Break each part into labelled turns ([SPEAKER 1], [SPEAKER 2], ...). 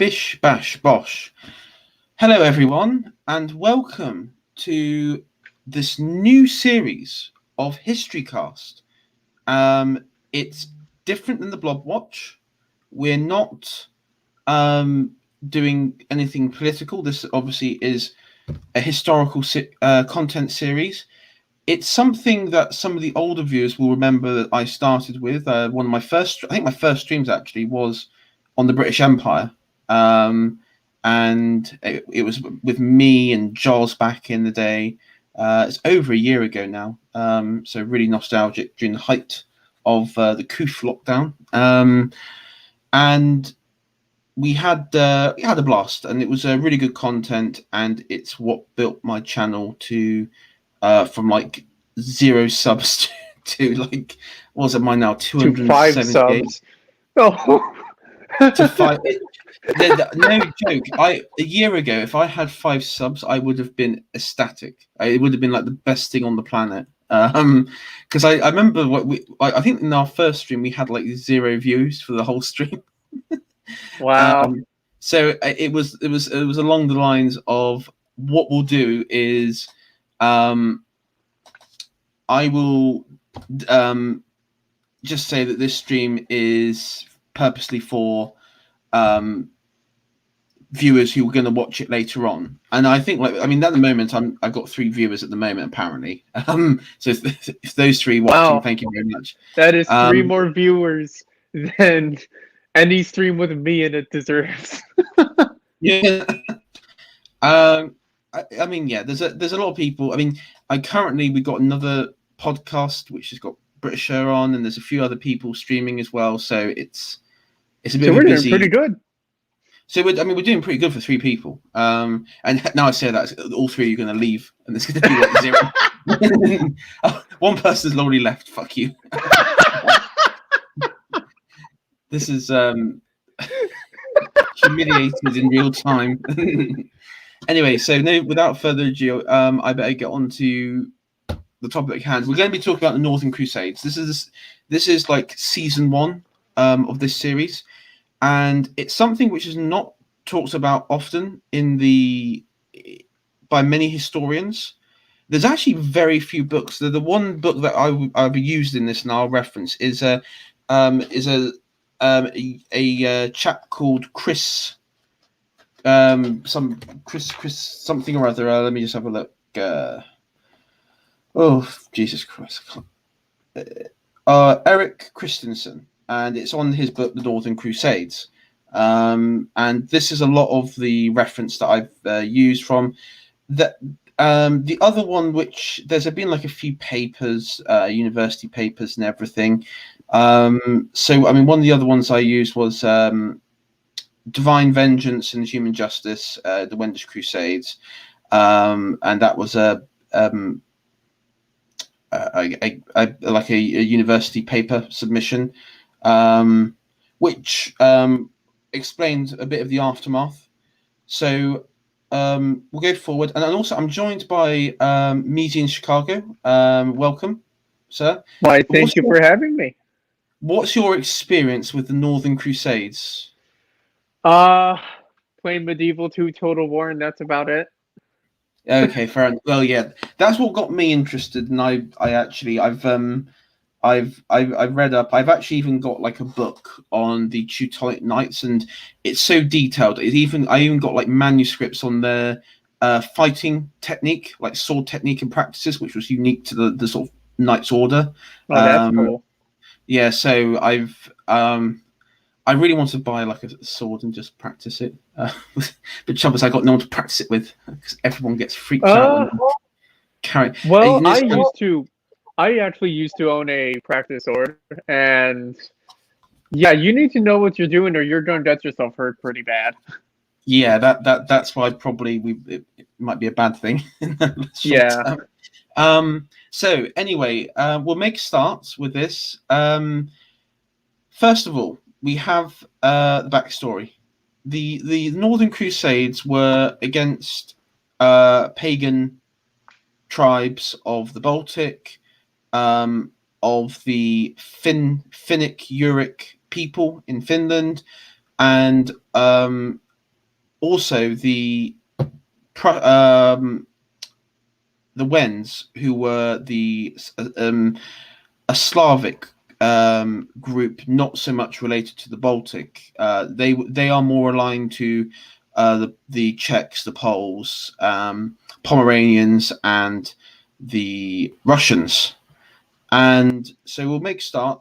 [SPEAKER 1] Bish Bash Bosh. Hello, everyone, and welcome to this new series of HistoryCast. It's different than the Blob Watch. We're not doing anything political. This obviously is a historical content series. It's something that some of the older viewers will remember that I started with. One of my first, I think my first streams actually was on the British Empire. And it was with me and Jaws back in the day. It's over a year ago now. So really nostalgic during the height of the Coof lockdown. And we had a blast, and it was really good content, and it's what built my channel to from like 0 subs to like, what was it mine now, 278
[SPEAKER 2] to 5 subs. Oh.
[SPEAKER 1] To 5. No joke. A year ago, if I had 5 subs, I would have been ecstatic. It would have been like the best thing on the planet. Because I remember I think in our first stream we had like 0 views for the whole stream.
[SPEAKER 2] Wow.
[SPEAKER 1] So it was along the lines of what we'll do is I will just say that this stream is purposely for viewers who are going to watch it later on. And I think, at the moment I've got 3 viewers at the moment apparently. So if those 3 watching, wow. Thank you very much.
[SPEAKER 2] That is 3 more viewers than any stream with me in it deserves.
[SPEAKER 1] Yeah. Yeah, there's a lot of people. We've got another podcast which has got British Shire on, and there's a few other people streaming as well. So it's a bit
[SPEAKER 2] we're
[SPEAKER 1] busy.
[SPEAKER 2] Doing pretty good.
[SPEAKER 1] So we're doing pretty good for 3 people. And now I say that all 3 are going to leave, and there's going to be like 0. One person's already left. Fuck you. This is humiliated in real time. Anyway, so without further ado, I better get on to the topic at hand. We're going to be talking about the Northern Crusades. This is like season 1 of this series, and it's something which is not talked about often by many historians. There's actually very few books. The one book that I've used in this, and I'll reference, is a chap called Chris something or other. Let me just have a look. Oh, Jesus Christ. Eric Christensen, and it's on his book, The Northern Crusades. And this is a lot of the reference that I've used from that. The other one, which there's been like a few papers, university papers and everything. So, one of the other ones I used was Divine Vengeance and Human Justice, the Wendish Crusades. And that was a university paper submission, which explained a bit of the aftermath. So we'll go forward, and also I'm joined by Measy in Chicago. Welcome, sir.
[SPEAKER 2] Why, thank you for having me.
[SPEAKER 1] What's your experience with the Northern Crusades?
[SPEAKER 2] Playing Medieval 2 Total War, and that's about it.
[SPEAKER 1] Okay, fair enough. Well, yeah, that's what got me interested, and I've read up. I've actually even got like a book on the Teutonic Knights, and it's so detailed. I even got like manuscripts on their fighting technique, like sword technique and practices, which was unique to the sort of Knights Order.
[SPEAKER 2] Oh, that's cool.
[SPEAKER 1] Yeah, so I really want to buy like a sword and just practice it. But trouble is I got no one to practice it with, because everyone gets freaked out.
[SPEAKER 2] Well, I actually used to own a practice sword, and yeah, you need to know what you're doing, or you're going to get yourself hurt pretty bad.
[SPEAKER 1] Yeah, that's why probably it might be a bad thing.
[SPEAKER 2] Yeah.
[SPEAKER 1] So anyway, we'll make starts with this. First of all, we have the backstory. The Northern Crusades were against pagan tribes of the Baltic, of the Finnic Uric people in Finland, and also the Wends, who were a Slavic group, not so much related to the Baltic. They are more aligned to the Czechs, the Poles, Pomeranians, and the Russians. And so we'll make a start.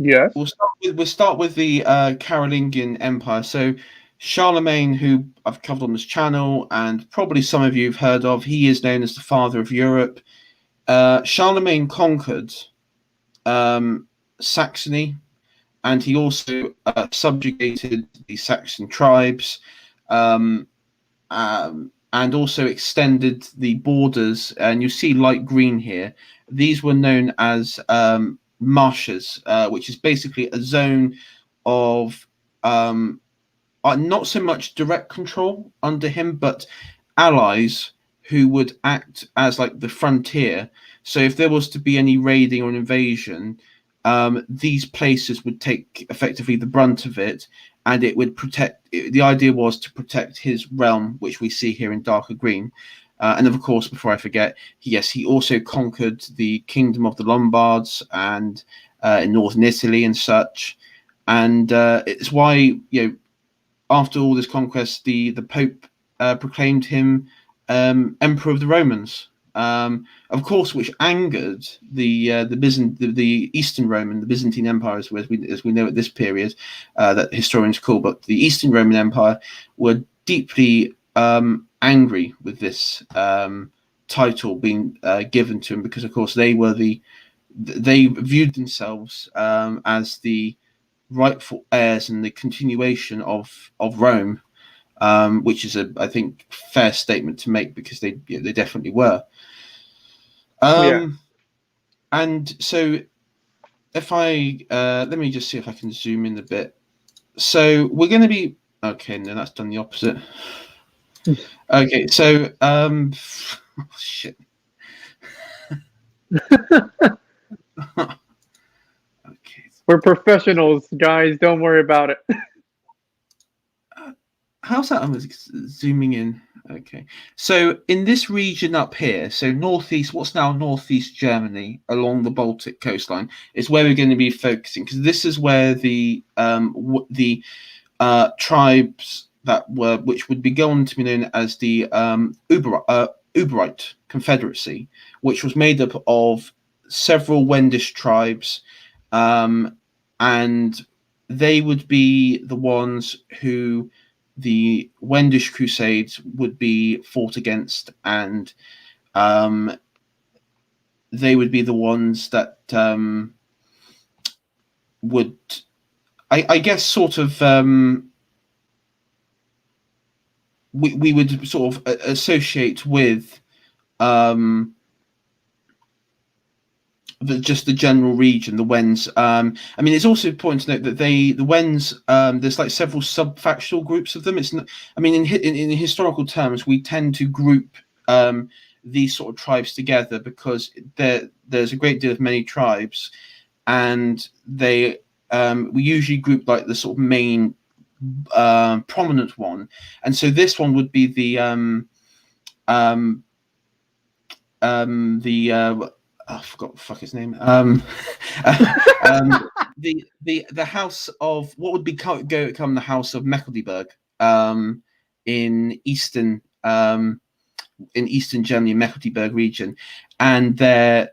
[SPEAKER 2] Yes.
[SPEAKER 1] We'll start with the Carolingian Empire. So Charlemagne, who I've covered on this channel, and probably some of you have heard of, he is known as the father of Europe. Charlemagne conquered Saxony, and he also subjugated the Saxon tribes, and also extended the borders. And you see light green here. These were known as marshes, which is basically a zone of not so much direct control under him, but allies who would act as like the frontier. So if there was to be any raiding or an invasion, these places would take effectively the brunt of it, and it would protect. The idea was to protect his realm, which we see here in darker green. And of course, before I forget, he also conquered the kingdom of the Lombards and in northern Italy and such. And it's why, after all this conquest, the Pope proclaimed him Emperor of the Romans. Of course, which angered the Eastern Roman, the Byzantine Empire, as we know at this period, that historians call, but the Eastern Roman Empire were deeply angry with this title being given to him, because of course they viewed themselves as the rightful heirs and the continuation of Rome, which is I think fair statement to make, because they definitely were. And so if I let me just see if I can zoom in a bit. So we're going to be okay. No, that's done the opposite. Okay, so shit. Okay.
[SPEAKER 2] We're professionals, guys. Don't worry about it.
[SPEAKER 1] How's that? I'm zooming in. Okay, so in this region up here, so northeast, what's now northeast Germany, along the Baltic coastline, is where we're going to be focusing, because this is where the tribes which would be going to be known as the Uberite Confederacy, which was made up of several Wendish tribes, and they would be the ones who the Wendish Crusades would be fought against, and they would be the ones that would, I guess, sort of we would sort of associate with just the general region, the Wends. I mean, it's also important to note that the Wends, there's like several sub-factional groups of them. It's not, I mean, in historical terms, we tend to group these sort of tribes together because there's a great deal of many tribes, and we usually group like the sort of main prominent one, and so this one would be the I forgot the fuck his name. The house of what would become the house of Mecklenburg in eastern Germany, Mecklenburg region, and the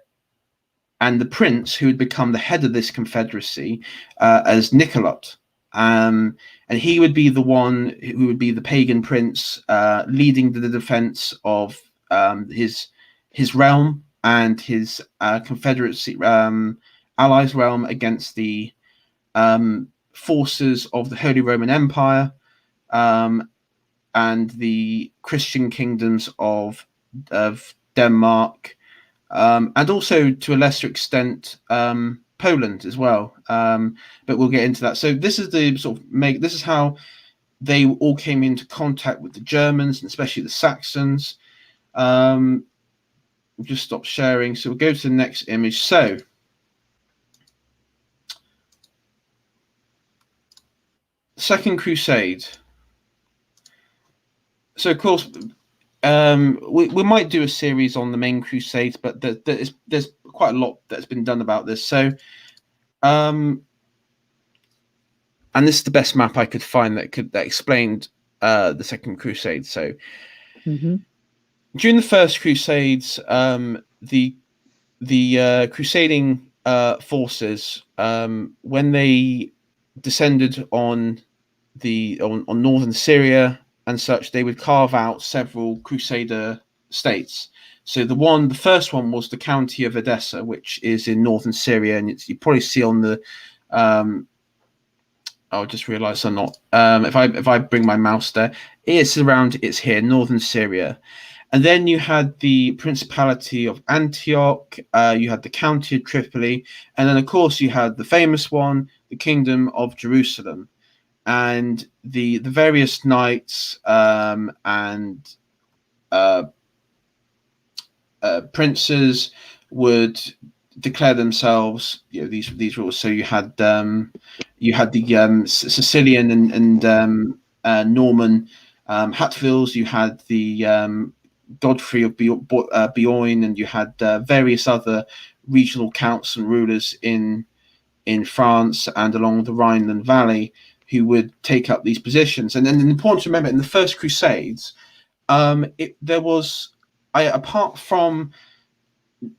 [SPEAKER 1] prince who would become the head of this confederacy as Nicolot. And he would be the one who would be the pagan prince leading the defense of his realm and his confederacy allies' realm against the forces of the Holy Roman Empire and the Christian kingdoms of Denmark, and also to a lesser extent Poland as well. But we'll get into that. So this is this is how they all came into contact with the Germans, and especially the Saxons. We'll just stop sharing. So we'll go to the next image. So Second Crusade. So of course, we might do a series on the main Crusades, but there's quite a lot that's been done about this. So, and this is the best map I could find that explained the Second Crusade. So, during the First Crusades, the crusading forces, when they descended on northern Syria and such, they would carve out several Crusader states. So the first one was the county of Edessa, which is in northern Syria, and you probably see on the. I just realised I'm not. If I bring my mouse there, it's here, northern Syria. And then you had the Principality of Antioch, you had the County of Tripoli, and then, of course, you had the famous one, the Kingdom of Jerusalem. And the various knights and princes would declare themselves, these rules. So you had the Sicilian and Norman Hatfields, you had the Godfrey of Boulogne, and you had various other regional counts and rulers in France and along the Rhineland Valley who would take up these positions. And then important to remember, in the First Crusades, there was, apart from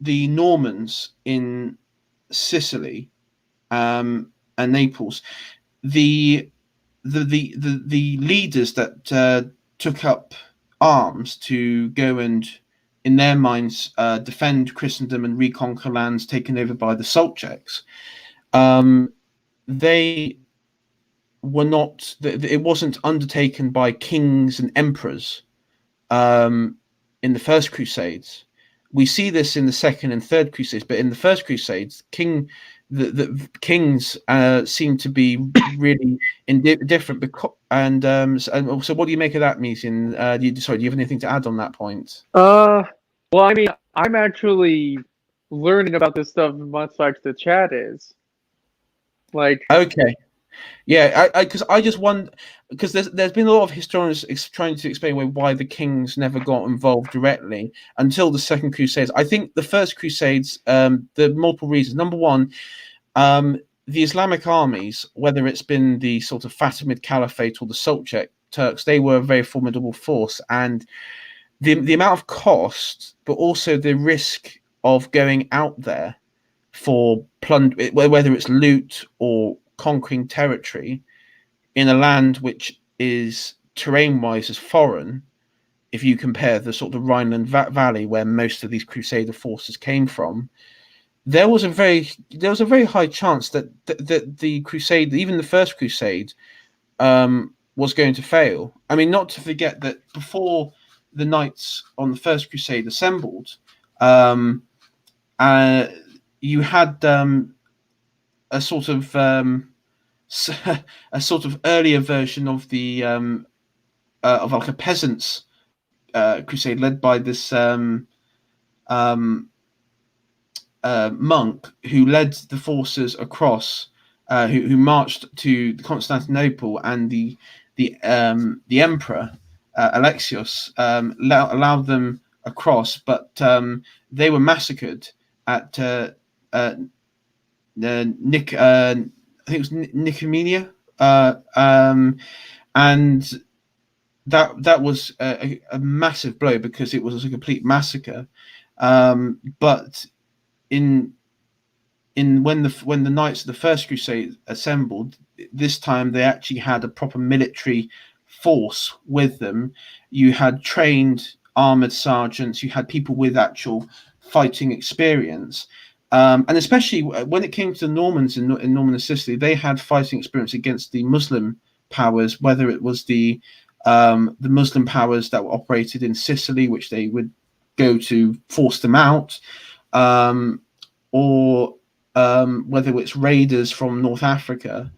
[SPEAKER 1] the Normans in Sicily and Naples, the leaders that took up arms to go and, in their minds, defend Christendom and reconquer lands taken over by the Seljuks, they were not. It wasn't undertaken by kings and emperors in the First Crusades. We see this in the Second and Third Crusades, but in the First Crusades, the kings seem to be really different. So what do you make of that, Meeson? Do you have anything to add on that point?
[SPEAKER 2] Well, I mean, I'm actually learning about this stuff much like the chat is.
[SPEAKER 1] Okay. Yeah, because I just wonder, because there's been a lot of historians trying to explain why the kings never got involved directly until the Second Crusades. I think the First Crusades, there are multiple reasons. Number one, the Islamic armies, whether it's been the sort of Fatimid Caliphate or the Seljuk Turks, they were a very formidable force, and the amount of cost, but also the risk of going out there for plunder, whether it's loot or conquering territory in a land which is terrain-wise as foreign, if you compare the sort of Rhineland Valley where most of these Crusader forces came from, there was a very high chance that the Crusade, even the First Crusade, was going to fail. I mean, not to forget that before the knights on the First Crusade assembled, you had a sort of earlier version of the of like a peasants crusade led by this monk who led the forces across, who marched to Constantinople, and the emperor Alexios allowed them across, but they were massacred at I think it was Nicomedia, and that was a massive blow because it was a complete massacre. But when the knights of the First Crusade assembled, this time they actually had a proper military force with them. You had trained armored sergeants, you had people with actual fighting experience. And especially when it came to the Normans in Norman and Sicily, they had fighting experience against the Muslim powers, whether it was the Muslim powers that were operated in Sicily, which they would go to force them out, or whether it's raiders from North Africa.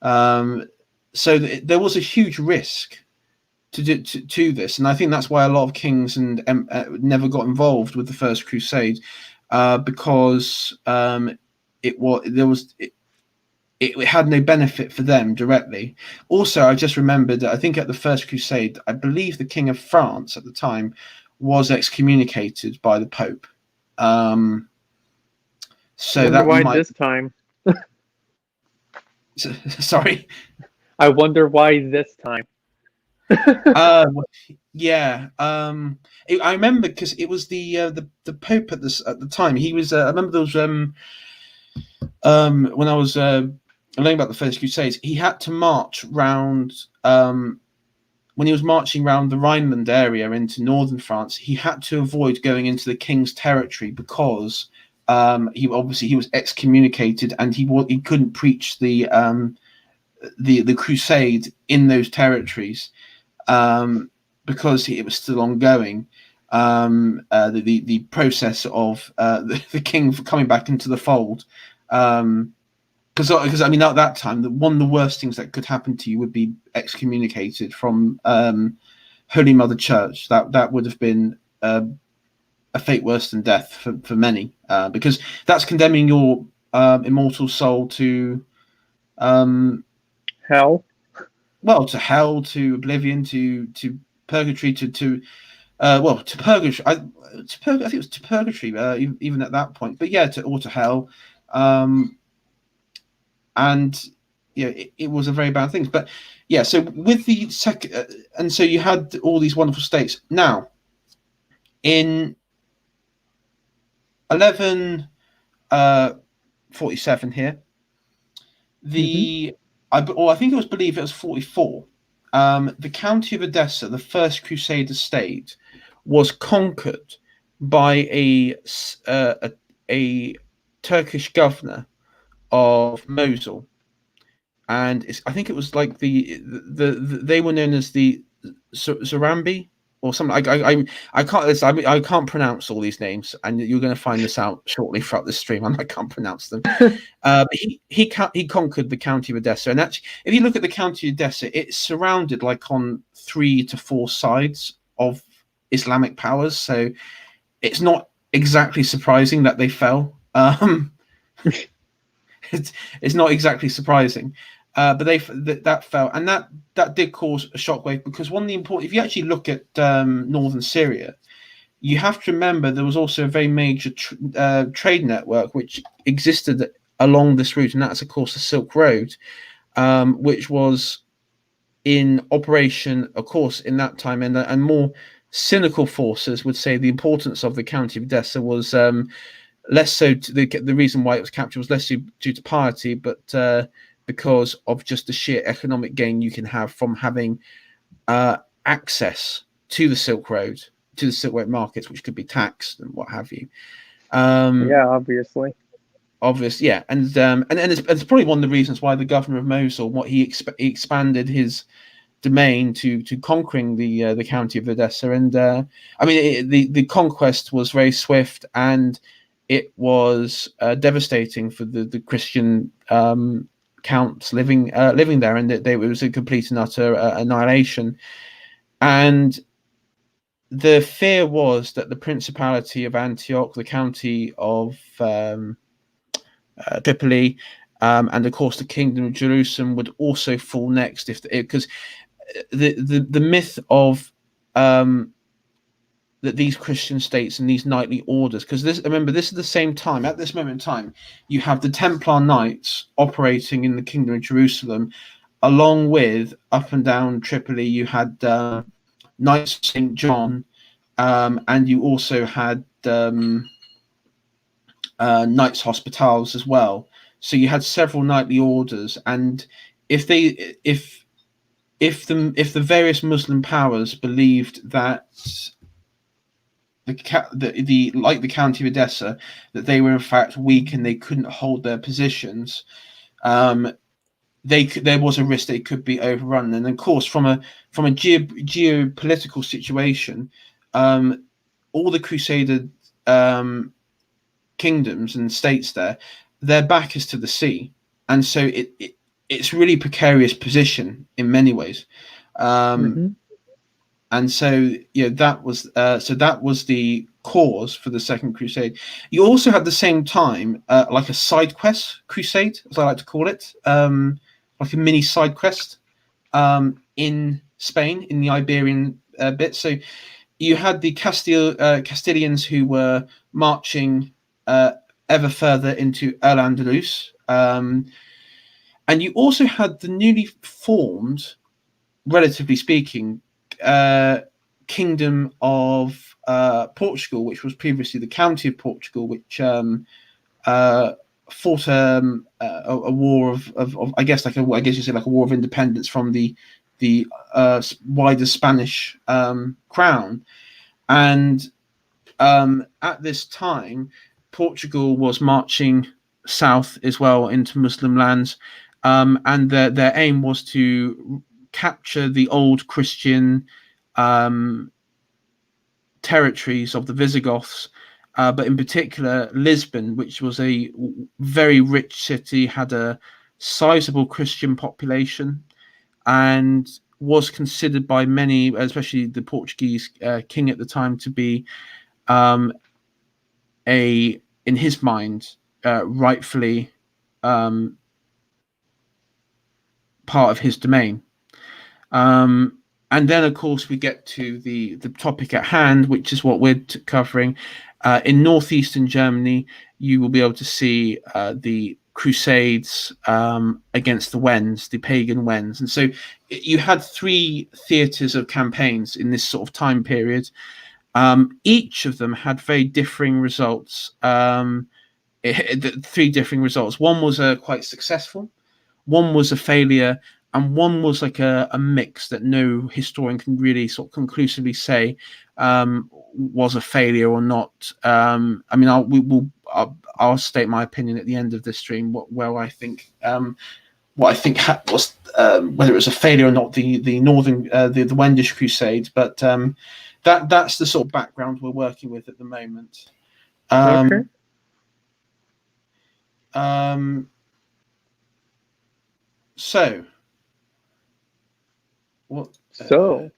[SPEAKER 1] So there was a huge risk to this, and I think that's why a lot of kings and never got involved with the First Crusade. Because it had no benefit for them directly. Also, I just remembered that I think at the First Crusade, I believe the King of France at the time was excommunicated by the Pope. So
[SPEAKER 2] wonder
[SPEAKER 1] that
[SPEAKER 2] why
[SPEAKER 1] might.
[SPEAKER 2] this time.
[SPEAKER 1] Sorry.
[SPEAKER 2] I wonder why this time.
[SPEAKER 1] Yeah. I remember because it was the Pope at the time. He was. I remember there was when I was learning about the First Crusades. He had to march round. When he was marching around the Rhineland area into northern France, he had to avoid going into the king's territory because he was excommunicated and he couldn't preach the crusade in those territories because it was still ongoing. The process of the king coming back into the fold. Because I mean, at that time, one of the worst things that could happen to you would be excommunicated from Holy Mother Church. That would have been a fate worse than death for many, because that's condemning your immortal soul to
[SPEAKER 2] hell.
[SPEAKER 1] Well, to hell, to oblivion, to purgatory, to purgatory. I think it was to purgatory, even at that point. But yeah, to hell. And it was a very bad thing. But yeah, so with the second, and so you had all these wonderful states. Now, in 1147 here, I think it was 44. The county of Edessa, the first Crusader state, was conquered by a Turkish governor of Mosul, and I think it was like they were known as the Zarambi or something. I can't pronounce all these names, and you're going to find this out shortly throughout the stream. I can't pronounce them. But he conquered the county of Edessa, and actually, if you look at the county of Edessa, it's surrounded like on 3 to 4 sides of Islamic powers. So it's not exactly surprising that they fell. It's not exactly surprising, but that fell, and that did cause a shockwave, because one of the important, if you actually look at northern Syria, you have to remember there was also a very major trade network which existed along this route, and that's of course the Silk Road, which was in operation, of course, in that time, and more cynical forces would say the importance of the county of Edessa was less so to the reason why it was captured was less due to piety, but because of just the sheer economic gain you can have from having access to the Silk Road, to the Silk Road markets, which could be taxed and what have you.
[SPEAKER 2] Yeah, obviously.
[SPEAKER 1] Yeah, and it's probably one of the reasons why the governor of Mosul, he expanded his domain to conquering the county of Edessa, and I mean the conquest was very swift, and it was devastating for the Christian counts living there, and it was a complete and utter annihilation. And the fear was that the Principality of Antioch, the county of Tripoli, and of course the Kingdom of Jerusalem would also fall next, because the myth of that these Christian states and these knightly orders, because this is the same time, at this moment in time, you have the Templar Knights operating in the Kingdom of Jerusalem, along with up and down Tripoli, you had Knights of St. John, and you also had Knights Hospitals as well. So you had several knightly orders, and if the various Muslim powers believed that like the county of Edessa, that they were in fact weak and they couldn't hold their positions, there was a risk they could be overrun. And of course, from a geopolitical situation, all the Crusader kingdoms and states there, their back is to the sea, and so it's really precarious position in many ways. and so that was the cause for the Second Crusade. You also had the same time like a side quest crusade, as I like to call it, like a mini side quest in Spain, in the Iberian bit. So you had the Castilians who were marching ever further into Al-Andalus, and you also had the newly formed, relatively speaking, Kingdom of Portugal, which was previously the County of Portugal, which fought a war of I guess you say like a war of independence from the wider Spanish crown. And at this time, Portugal was marching south as well into Muslim lands, and their aim was to capture the old Christian territories of the Visigoths, but in particular Lisbon, which was a very rich city, had a sizable Christian population, and was considered by many, especially the Portuguese king at the time, to be in his mind, rightfully part of his domain. And then, of course, we get to the topic at hand, which is what we're covering. In northeastern Germany, you will be able to see the Crusades against the Wends, the pagan Wends. And so you had 3 theatres of campaigns in this sort of time period. Each of them had very differing results. 3 differing results. One was quite successful, one was a failure, and one was like a mix that no historian can really sort of conclusively say was a failure or not. I mean, I'll state my opinion at the end of this stream where I think was whether it was a failure or not, the northern the Wendish Crusade, but that's the sort of background we're working with at the moment.
[SPEAKER 2] Okay.
[SPEAKER 1] So what?
[SPEAKER 2] So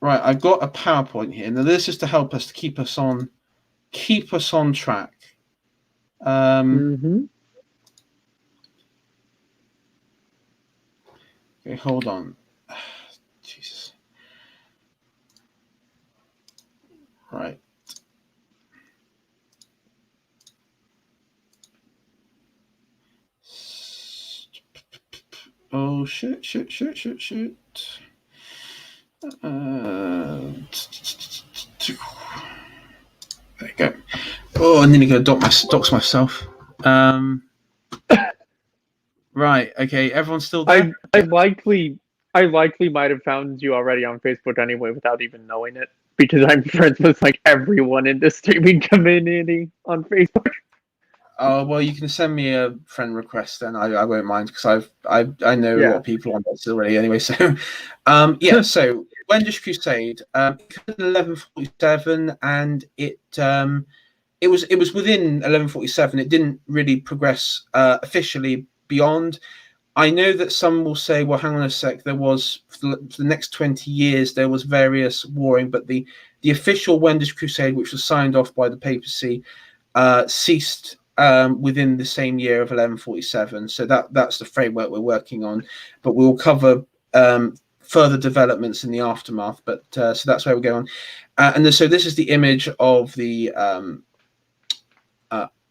[SPEAKER 1] Right, I've got a PowerPoint here. Now this is to help us to keep us on track. Okay, hold on. Jesus. Right. Oh shit! There you go. Oh, I nearly going to dox myself. Right. Okay. Everyone's still there.
[SPEAKER 2] I likely might have found you already on Facebook anyway without even knowing it, because I'm friends with like everyone in the streaming community on Facebook.
[SPEAKER 1] Oh well, you can send me a friend request, then I won't mind, because I know a lot of people on this already anyway. So, So Wendish Crusade, in 1147, and it was within 1147. It didn't really progress officially beyond. I know that some will say, well, hang on a sec, there was for the next 20 years there was various warring, but the official Wendish Crusade, which was signed off by the papacy, ceased within the same year of 1147. So that's the framework we're working on, but we'll cover further developments in the aftermath. But so that's where we're going. So this is the image of the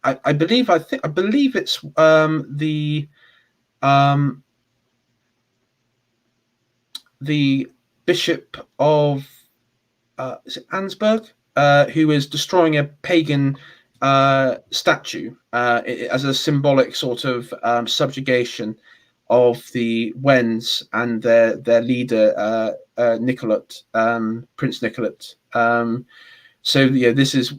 [SPEAKER 1] I believe it's the Bishop of is it Ansberg, who is destroying a pagan statue as a symbolic sort of subjugation of the Wends and their leader Nicolette, Prince Nicolette. So yeah, this is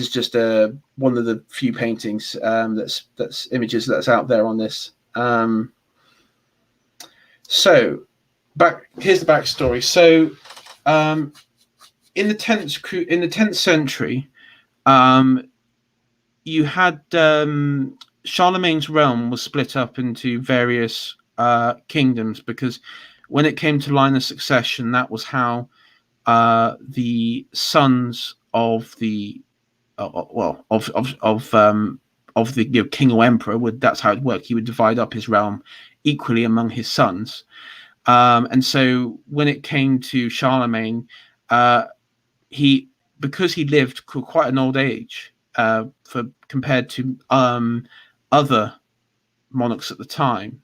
[SPEAKER 1] just one of the few paintings that's images that's out there on this. So here's the backstory. So in the 10th century, you had Charlemagne's realm was split up into various kingdoms, because when it came to line of succession, that was how the sons of the of the king or emperor that's how it worked. He would divide up his realm equally among his sons. And so when it came to Charlemagne, because he lived quite an old age compared to other monarchs at the time,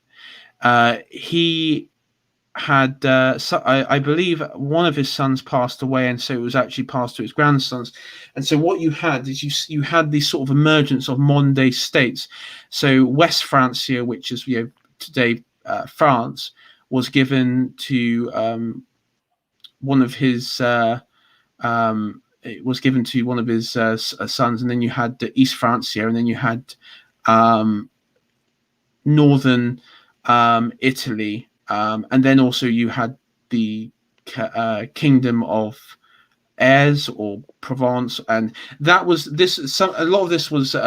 [SPEAKER 1] he had I believe one of his sons passed away, and so it was actually passed to his grandsons. And so what you had is you had this sort of emergence of modern day states. So West Francia, which is today France, was given to one of his it was given to one of his sons, and then you had East Francia, and then you had northern Italy. And then also you had the kingdom of Aires or Provence, and that was this. A lot of this was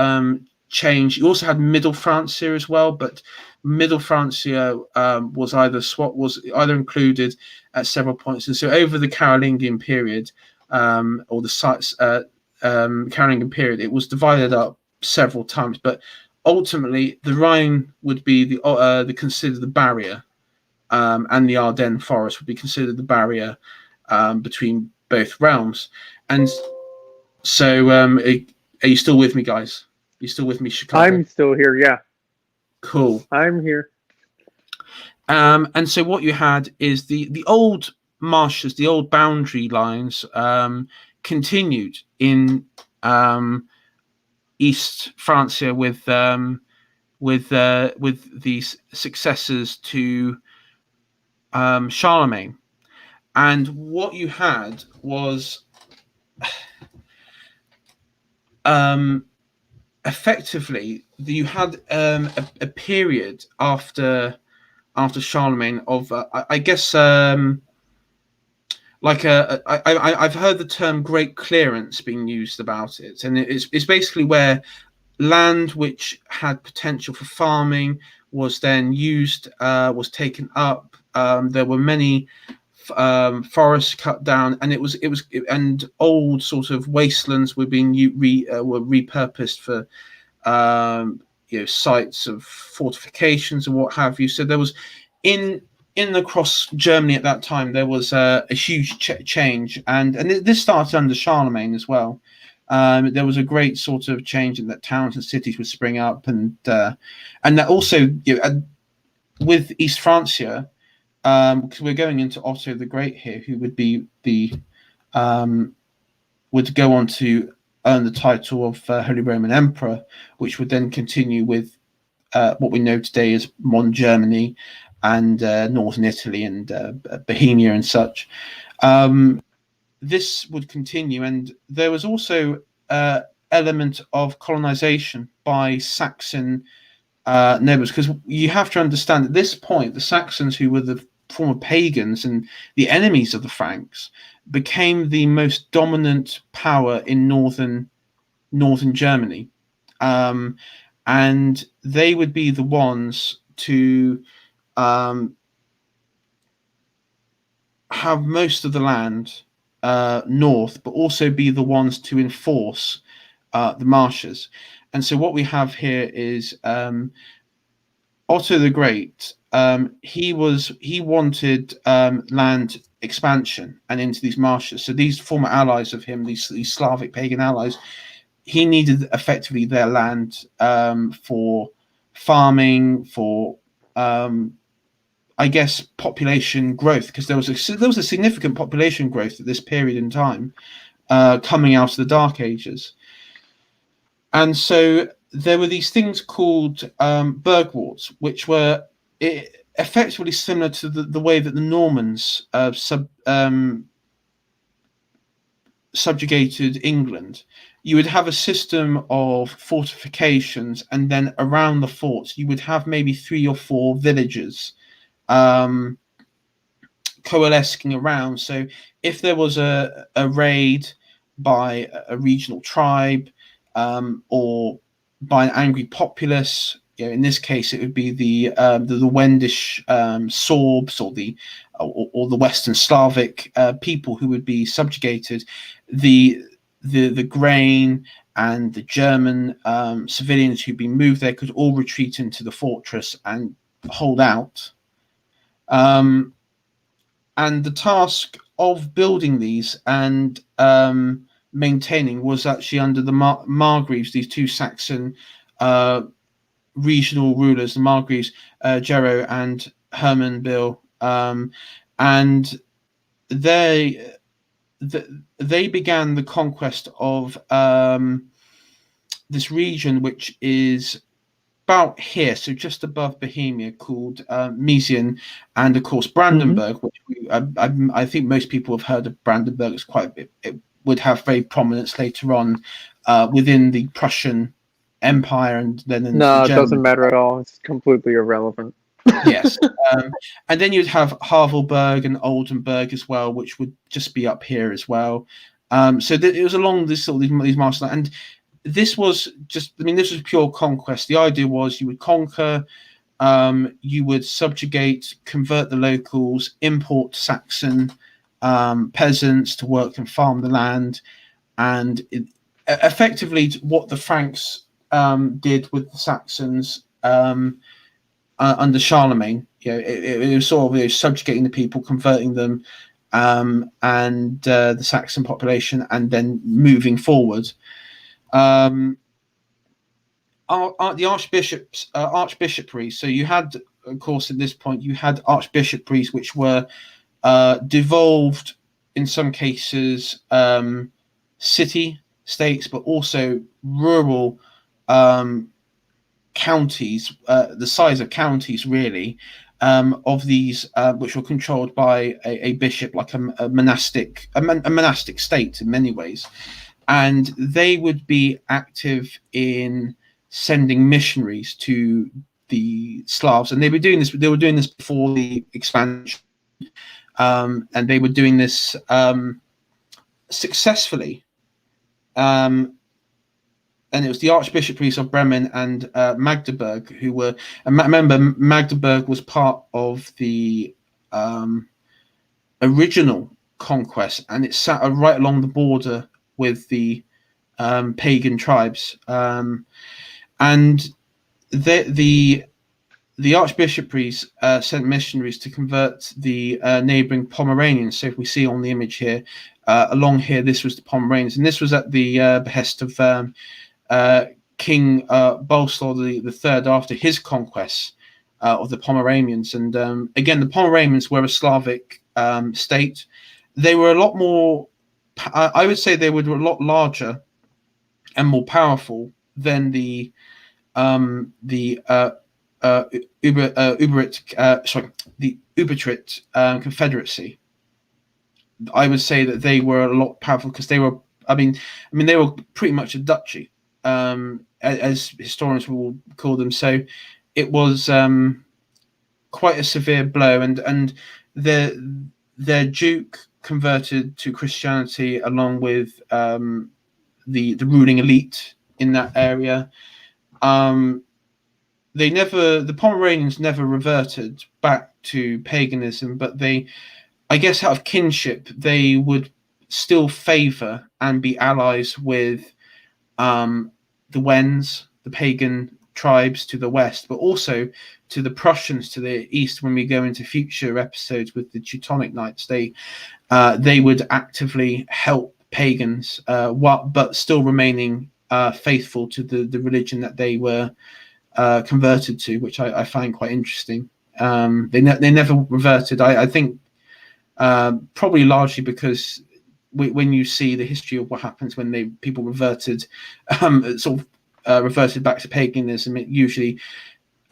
[SPEAKER 1] changed. You also had Middle Francia as well, but Middle Francia was either included at several points, and so over the Carolingian period, or the Carolingian period, it was divided up several times. But ultimately, the Rhine would be considered the barrier. And the Ardennes forest would be considered the barrier between both realms. And so, are you still with me, guys? Are you still with me, Chicago?
[SPEAKER 2] I'm still here, yeah.
[SPEAKER 1] Cool.
[SPEAKER 2] I'm here.
[SPEAKER 1] And so what you had is the old marshes, the old boundary lines continued in East Francia with these successors to Charlemagne. And what you had was effectively you had a period after Charlemagne of I guess I've heard the term great clearance being used about it, and it's basically where land which had potential for farming was then used, was taken up. There were many forests cut down, and and old sort of wastelands were being were repurposed for sites of fortifications and what have you. So there was in across Germany at that time there was a huge change, and this started under Charlemagne as well. There was a great sort of change in that towns and cities would spring up, and that also with East Francia, because we're going into Otto the Great here, who would be would go on to earn the title of Holy Roman Emperor, which would then continue with what we know today as modern Germany and northern Italy and Bohemia and such. This would continue, and there was also element of colonization by Saxon nobles, because you have to understand at this point the Saxons, who were the former pagans and the enemies of the Franks, became the most dominant power in northern Germany, and they would be the ones to have most of the land north, but also be the ones to enforce the marshes. And so what we have here is Otto the Great. He wanted land expansion and into these marshes. So these former allies of him, these Slavic pagan allies, he needed effectively their land for farming, for I guess population growth, because there was a significant population growth at this period in time, coming out of the Dark Ages. And so there were these things called burgwards, which were effectively similar to the way that the Normans subjugated England. You would have a system of fortifications, and then around the forts you would have maybe 3 or 4 villages coalescing around. So if there was a raid by a regional tribe, or by an angry populace, in this case it would be the Wendish Sorbs, or the Western Slavic people who would be subjugated, the grain and the German civilians who'd been moved there could all retreat into the fortress and hold out. And the task of building these and maintaining was actually under the Margraves, these two Saxon regional rulers, the Margraves, Gero and Hermann Bill, and they began the conquest of this region, which is about here, so just above Bohemia, called Meissen, and of course Brandenburg, which I think most people have heard of Brandenburg. It's it would have very prominence later on within the Prussian Empire, and then into the German.
[SPEAKER 2] It doesn't matter at all. It's completely irrelevant.
[SPEAKER 1] Yes, and then you'd have Havelberg and Oldenburg as well, which would just be up here as well. So it was along these marshlands, and this was just, this was pure conquest. The idea was you would conquer, you would subjugate, convert the locals, import Saxon peasants to work and farm the land, and effectively what the Franks did with the Saxons under Charlemagne. It was sort of subjugating the people, converting them, and the Saxon population, and then moving forward. The archbishoprics. So you had, of course, at this point, you had archbishoprics which were devolved in some cases city states, but also rural counties, the size of counties really, of these which were controlled by a bishop, like a monastic state in many ways. And they would be active in sending missionaries to the Slavs, and they were doing this. They were doing this before the expansion, and they were doing this successfully. And it was the archbishoprics of Bremen and Magdeburg who were. And remember, Magdeburg was part of the original conquest, and it sat right along the border with the pagan tribes, and the archbishoprics sent missionaries to convert the neighboring Pomeranians. So if we see on the image here, along here, this was the Pomeranians, and this was at the behest of King Boleslaw III after his conquest of the Pomeranians. And again, the Pomeranians were a Slavic state. They were a lot more, I would say they were a lot larger and more powerful than the Ubertrit Confederacy. I would say that they were a lot powerful because they were, they were pretty much a duchy, as historians will call them. So it was quite a severe blow, and their duke converted to Christianity along with the ruling elite in that area. The Pomeranians never reverted back to paganism, but they, I guess out of kinship, they would still favor and be allies with the Wends, the pagan tribes to the west, but also to the Prussians to the east. When we go into future episodes with the Teutonic Knights, they would actively help pagans, but still remaining faithful to the religion that they were converted to, which I find quite interesting. They never reverted. I think probably largely because when you see the history of what happens when people reverted, reverted back to paganism, it usually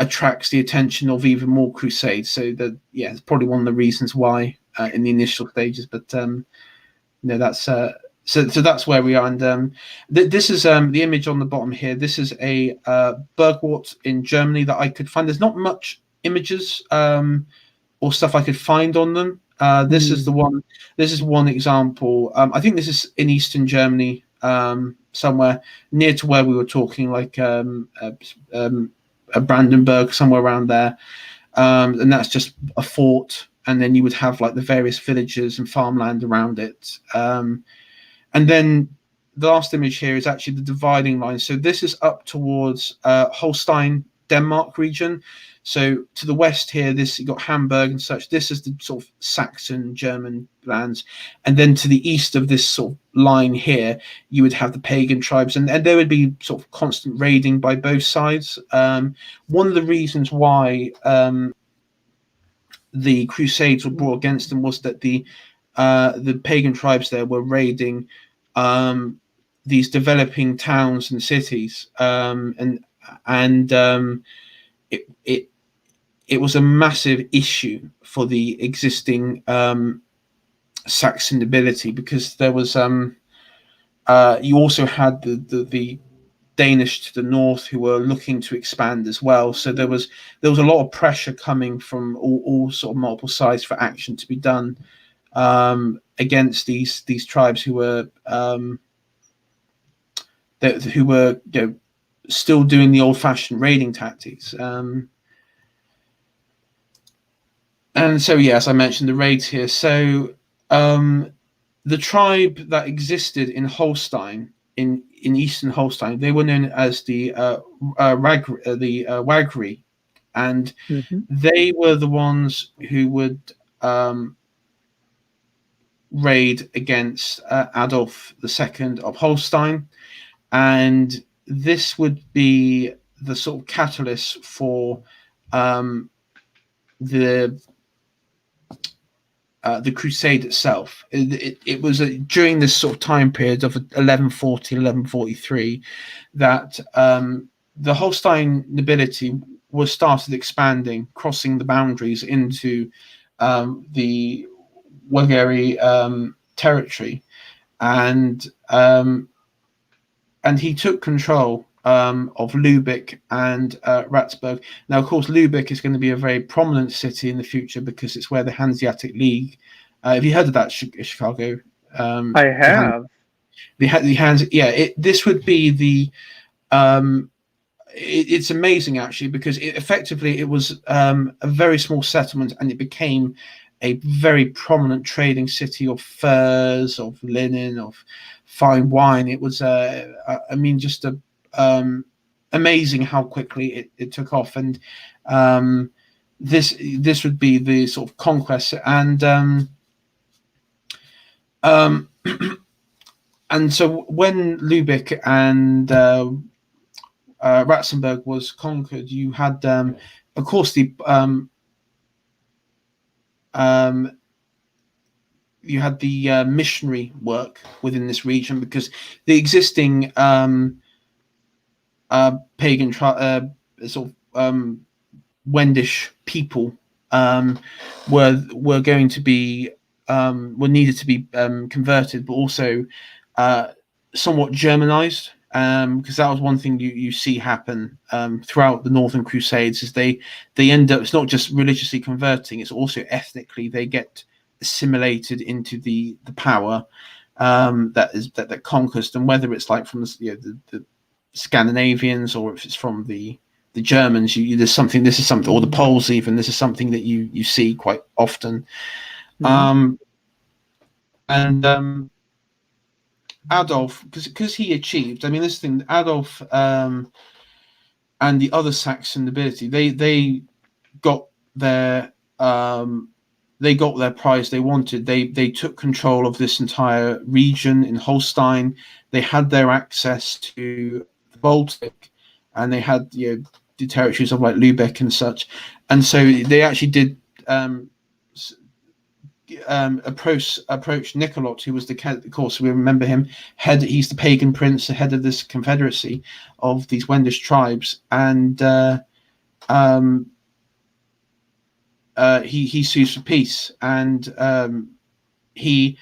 [SPEAKER 1] attracts the attention of even more crusades. So it's probably one of the reasons why in the initial stages. But that's so that's where we are. And this is the image on the bottom here. This is a Burgwart in Germany that I could find. There's not much images or stuff I could find on them. This is the one. This is one example. I think this is in Eastern Germany, somewhere near to where we were talking, like Brandenburg, somewhere around there. And that's just a fort and then you would have like the various villages and farmland around it. And then the last image here is actually the dividing line. So this is up towards Holstein, Denmark region. So to the west here, you got Hamburg and such. This is the sort of Saxon German lands, and then to the east of this sort of line here, you would have the pagan tribes, and there would be sort of constant raiding by both sides. One of the reasons why the Crusades were brought against them was that the pagan tribes there were raiding these developing towns and cities, and it was a massive issue for the existing Saxon nobility, because there was you also had the Danish to the north who were looking to expand as well. So there was a lot of pressure coming from all sort of multiple sides for action to be done against these tribes who were still doing the old-fashioned raiding tactics. And so, yeah, as I mentioned, the raids here. So the tribe that existed in Holstein, in eastern Holstein, they were known as the Wagri, and they were the ones who would raid against Adolf II of Holstein, and this would be the sort of catalyst for the Crusade itself. It was during this sort of time period of 1140, 1143 that the Holstein nobility was started expanding, crossing the boundaries into the Wagri territory, and he took control of Lübeck and Ratsburg. Now, of course, Lübeck is going to be a very prominent city in the future because it's where the Hanseatic League. Have you heard of that, Chicago?
[SPEAKER 2] I have.
[SPEAKER 1] This would be the. It's amazing actually, because effectively it was a very small settlement, and it became a very prominent trading city of furs, of linen, of fine wine. It was just amazing how quickly it took off, and this would be the sort of conquest, and and so when Lübeck and Ratzenberg was conquered, you had of course you had the missionary work within this region, because the existing pagan sort of Wendish people were going to be were needed to be converted, but also somewhat Germanized, because that was one thing you see happen throughout the Northern Crusades, is they end up, it's not just religiously converting, it's also ethnically they get assimilated into the power that conquers them, whether it's like from the Scandinavians, or if it's from the Germans. This is something, or the Poles even. This is something that you see quite often. Adolf, because he achieved. I mean, this thing, Adolf and the other Saxon nobility, they got their prize they wanted. They took control of this entire region in Holstein. They had their access to the Baltic, and they had the territories of like Lübeck and such. And so they actually did approach Nicolot, who was of course we remember him, he's the pagan prince, the head of this confederacy of these Wendish tribes, and he sues for peace, and he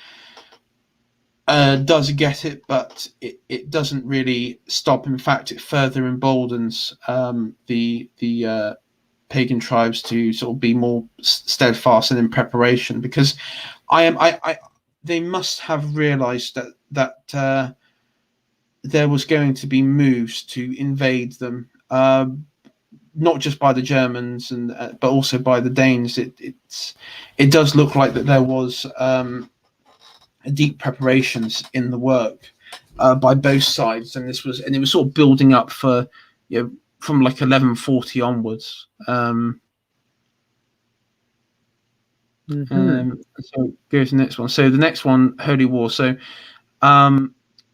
[SPEAKER 1] does get it, but it doesn't really stop. In fact, it further emboldens the pagan tribes to sort of be more steadfast and in preparation, because they must have realized that there was going to be moves to invade them not just by the Germans and but also by the Danes. It does look like that there was deep preparations in the work by both sides, and it was sort of building up for from like 1140 onwards. So go to the next one. So the next one, Holy War. So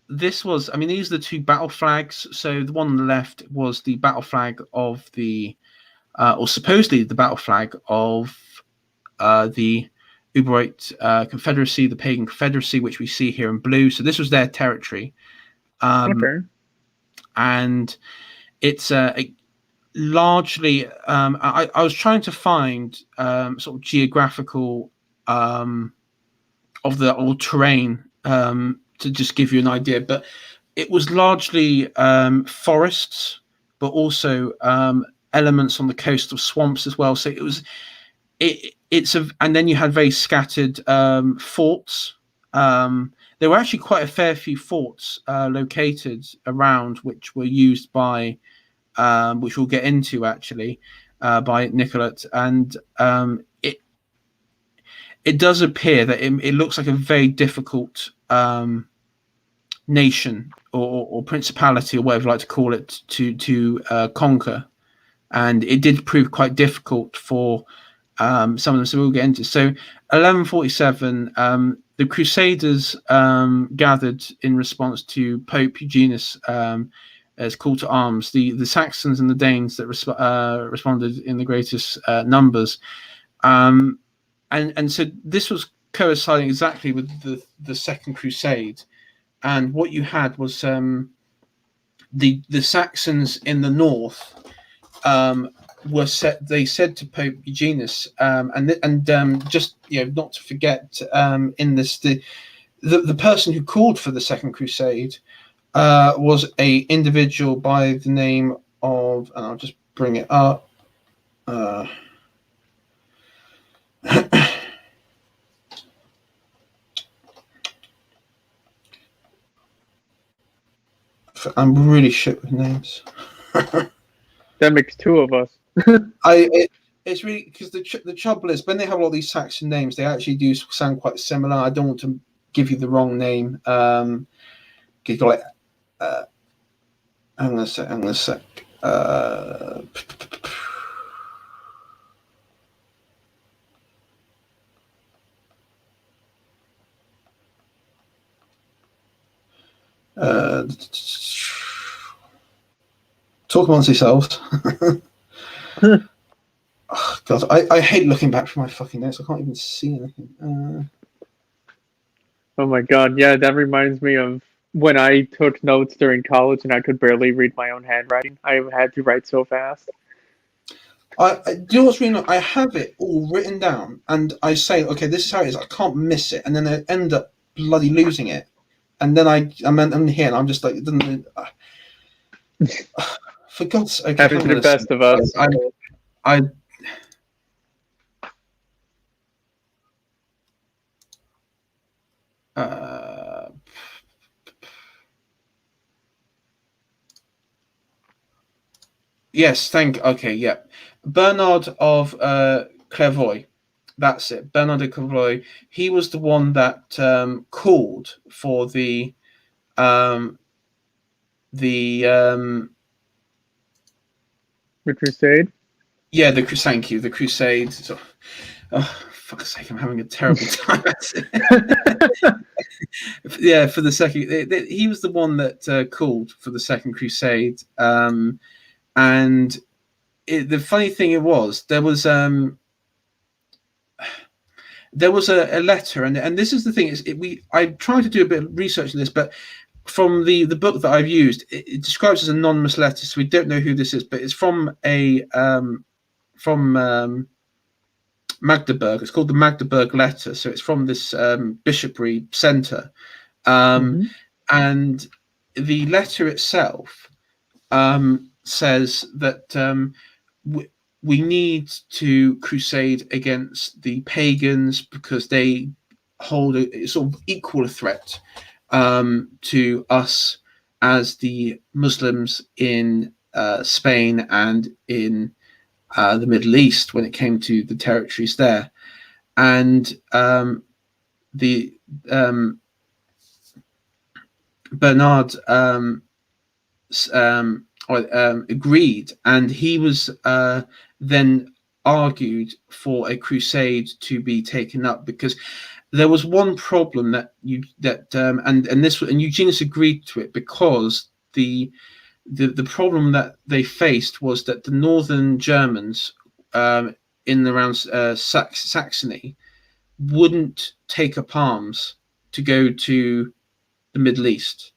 [SPEAKER 1] this was, I mean, these are the two battle flags. So the one on the left was the battle flag of the, or supposedly the battle flag of the Uberite Confederacy, the Pagan Confederacy, which we see here in blue. So this was their territory.
[SPEAKER 2] Okay.
[SPEAKER 1] And it's largely, I was trying to find sort of geographical of the old terrain to just give you an idea, but it was largely forests, but also elements on the coast of swamps as well. So and then you had very scattered forts. There were actually quite a fair few forts located around, which were used by, which we'll get into actually, by Nicolette. And it does appear that it looks like a very difficult nation or principality, or whatever you like to call it, to conquer. And it did prove quite difficult for some of them. So we'll get into. So 1147, the Crusaders gathered in response to Pope Eugenius' as call to arms. The Saxons and the Danes that responded in the greatest numbers. And so this was coinciding exactly with the Second Crusade. And what you had was the Saxons in the north they said to Pope Eugenius, and just not to forget, in this the person who called for the Second Crusade was a individual by the name of, and I'll just bring it up. I'm really shit with names.
[SPEAKER 2] That makes two of us.
[SPEAKER 1] It's really because the trouble is when they have all these Saxon names, they actually do sound quite similar. I don't want to give you the wrong name. You got like, hang on a sec. Talk amongst yourselves. Oh, God, I hate looking back for my fucking notes. I can't even see anything.
[SPEAKER 2] Oh my God, yeah, that reminds me of when I took notes during college and I could barely read my own handwriting. I had to write so fast.
[SPEAKER 1] Do you know what's really? I have it all written down, and I say, okay, this is how it is. I can't miss it, and then I end up bloody losing it, and then I'm here, and I'm just like, for God's sake,
[SPEAKER 2] happens to the best of us.
[SPEAKER 1] Yes, okay, yeah. Bernard of Clairvaux, that's it. Bernard of Clairvaux. He was the one that called for the
[SPEAKER 2] Crusade.
[SPEAKER 1] Yeah, thank you, the Crusade. So, oh, fuck's sake, I'm having a terrible time. Yeah, for the second, he was the one that called for the Second Crusade. And the funny thing was there was a letter, and this is the thing is I tried to do a bit of research on this, but from the book that I've used, it describes as an anonymous letter, so we don't know who this is, but it's from Magdeburg. It's called the Magdeburg letter, so it's from this bishopry center, and the letter itself says that we need to crusade against the pagans because they hold a sort of equal threat to us as the Muslims in Spain and in the Middle East when it came to the territories there. And the Bernard agreed, and he was then argued for a crusade to be taken up, because there was one problem and Eugenius agreed to it, because the problem that they faced was that the northern Germans in and around Saxony wouldn't take up arms to go to the Middle East.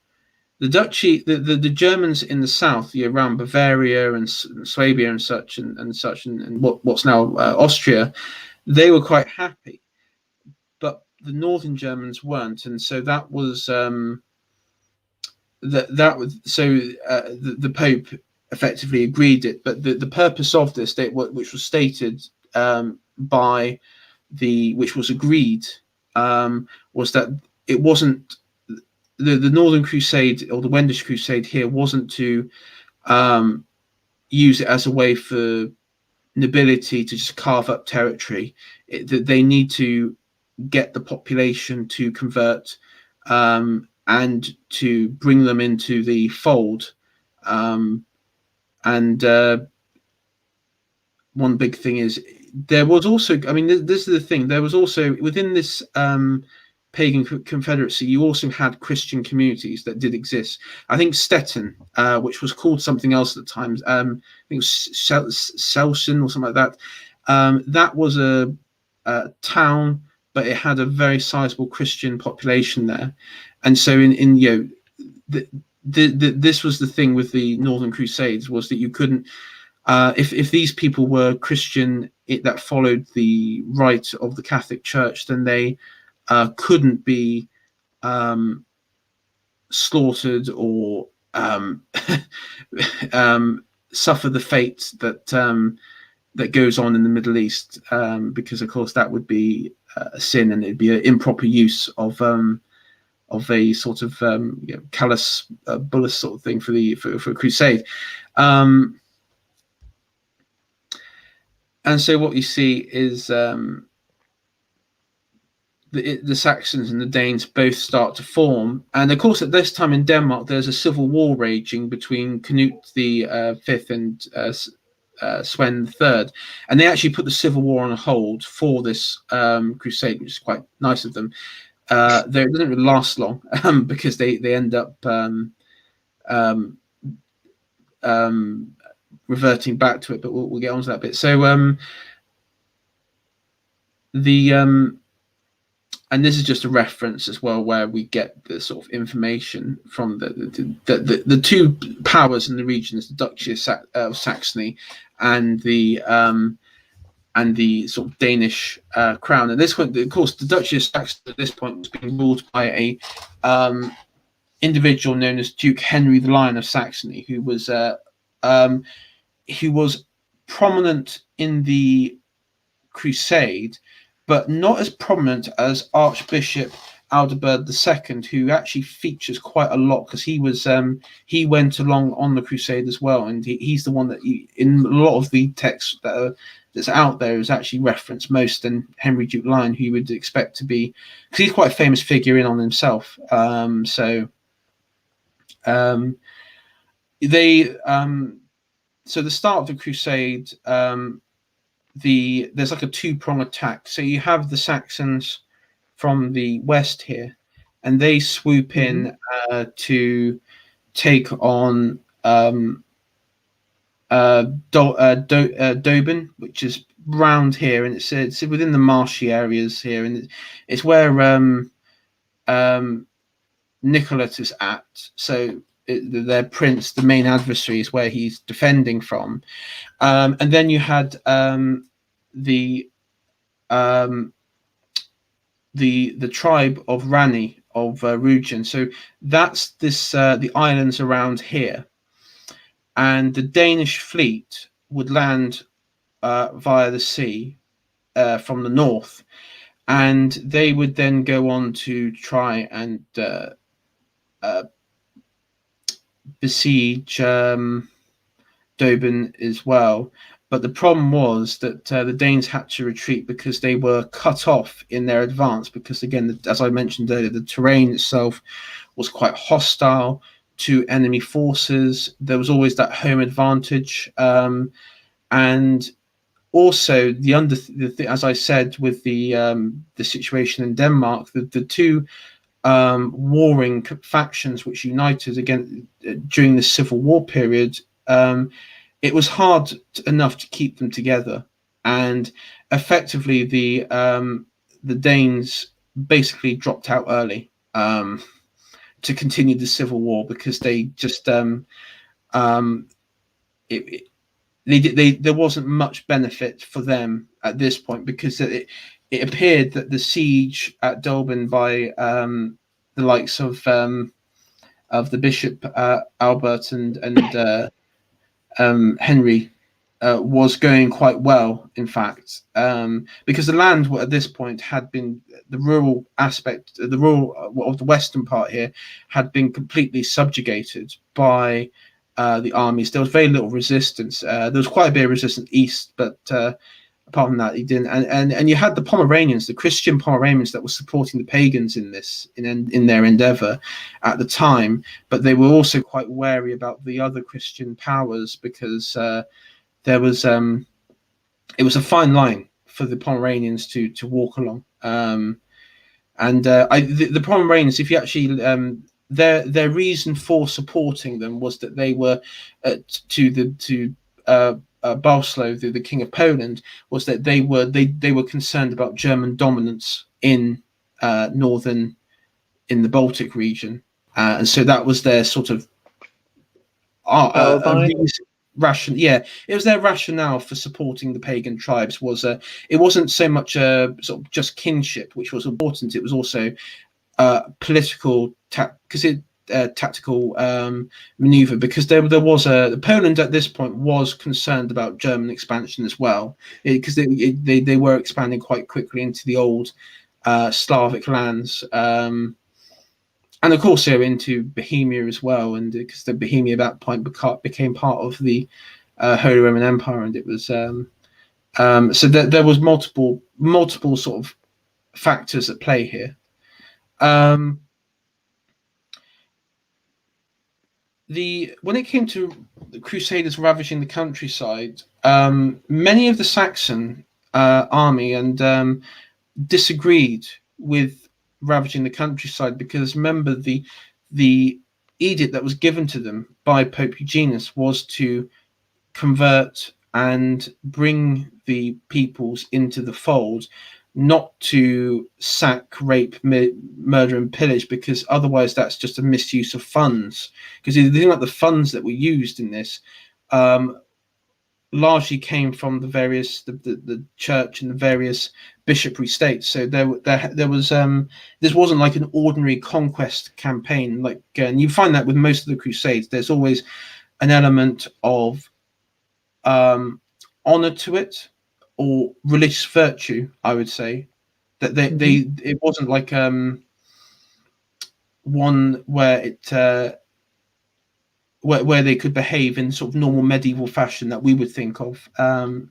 [SPEAKER 1] The Duchy, the Germans in the south, around Bavaria and Swabia and such and what's now Austria, they were quite happy, but the northern Germans weren't, and so that was the Pope effectively agreed it. But the purpose of this, which was stated which was agreed, was that it wasn't the Northern Crusade or the Wendish Crusade here wasn't to use it as a way for nobility to just carve up territory. They need to get the population to convert and to bring them into the fold. And one big thing is there was also, this is the thing, there was also within this pagan confederacy, you also had Christian communities that did exist. I think Stettin, which was called something else at the time, I think it was Selsen or something like that. That was a town, but it had a very sizable Christian population there, and so this was the thing with the Northern Crusades, was that you couldn't, if these people were Christian that followed the rite of the Catholic Church, then they couldn't be slaughtered or suffer the fate that goes on in the Middle East, because of course that would be a sin, and it'd be an improper use of a sort of callous bullet sort of thing for a crusade. And so what you see is the Saxons and the Danes both start to form, and of course at this time in Denmark there's a civil war raging between Canute the Fifth and Sweyn III, and they actually put the civil war on hold for this crusade, which is quite nice of them. It doesn't really last long because they end up reverting back to it, but we'll get on to that bit. So and this is just a reference as well, where we get the sort of information from the two powers in the region, is the Duchy of Saxony and the sort of Danish crown. At this point, of course, the Duchy of Saxony at this point was being ruled by a individual known as Duke Henry the Lion of Saxony, who was prominent in the Crusade, but not as prominent as Archbishop Aldebert II, who actually features quite a lot, because he went along on the Crusade as well, and he's the one that in a lot of the texts that's out there is actually referenced most than Henry Duke Lion, who you would expect to be, because he's quite a famous figure in on himself. So the start of the Crusade, there's like a two-prong attack. So you have the Saxons from the west here, and they swoop in to take on Doben, which is round here, and it's within the marshy areas here, and it's where Nicolas is at. So their prince, the main adversary, is where he's defending from, and then you had the tribe of Rani of Rugen. So that's the islands around here, and the Danish fleet would land via the sea from the north, and they would then go on to try and besiege Doben as well. But the problem was that the Danes had to retreat because they were cut off in their advance. Because again, as I mentioned earlier, the terrain itself was quite hostile to enemy forces. There was always that home advantage, and also as I said, with the situation in Denmark, the two warring factions which united again during the Civil War period. It was hard enough to keep them together, and effectively the Danes basically dropped out early to continue the Civil War because they just there wasn't much benefit for them at this point, because it appeared that the siege at Dolben by the likes of the Bishop Albert and Henry was going quite well, in fact, because the land at this point had been, the rural aspect, the rural of the western part here had been completely subjugated by the armies. There was very little resistance. There was quite a bit of resistance east, but apart from that, he didn't. And you had the Pomeranians, the Christian Pomeranians, that were supporting the pagans in this in their endeavor at the time. But they were also quite wary about the other Christian powers, because there was it was a fine line for the Pomeranians to walk along. The Pomeranians, if you actually their reason for supporting them was that they were Boleslaw, the king of Poland, was that they were concerned about German dominance in the Baltic region, and so that was their sort of ration. Yeah, it was their rationale for supporting the pagan tribes. It wasn't so much sort of just kinship, which was important. It was also political tactical maneuver, because there was Poland at this point was concerned about German expansion as well, because they were expanding quite quickly into the old Slavic lands, and of course they were into Bohemia as well, and because the Bohemia at that point became part of the Holy Roman Empire, and it was so there was multiple sort of factors at play here. When it came to the Crusaders ravaging the countryside, many of the Saxon army and disagreed with ravaging the countryside, because remember the edict that was given to them by Pope Eugenius was to convert and bring the peoples into the fold, not to sack, rape, murder, and pillage, because otherwise that's just a misuse of funds. Because the thing about the funds that were used in this largely came from the church and the various bishopry states. So there was this wasn't like an ordinary conquest campaign. Like, and you find that with most of the Crusades, there's always an element of honor to it, or religious virtue, I would say, that it wasn't like one where it where they could behave in sort of normal medieval fashion that we would think of. And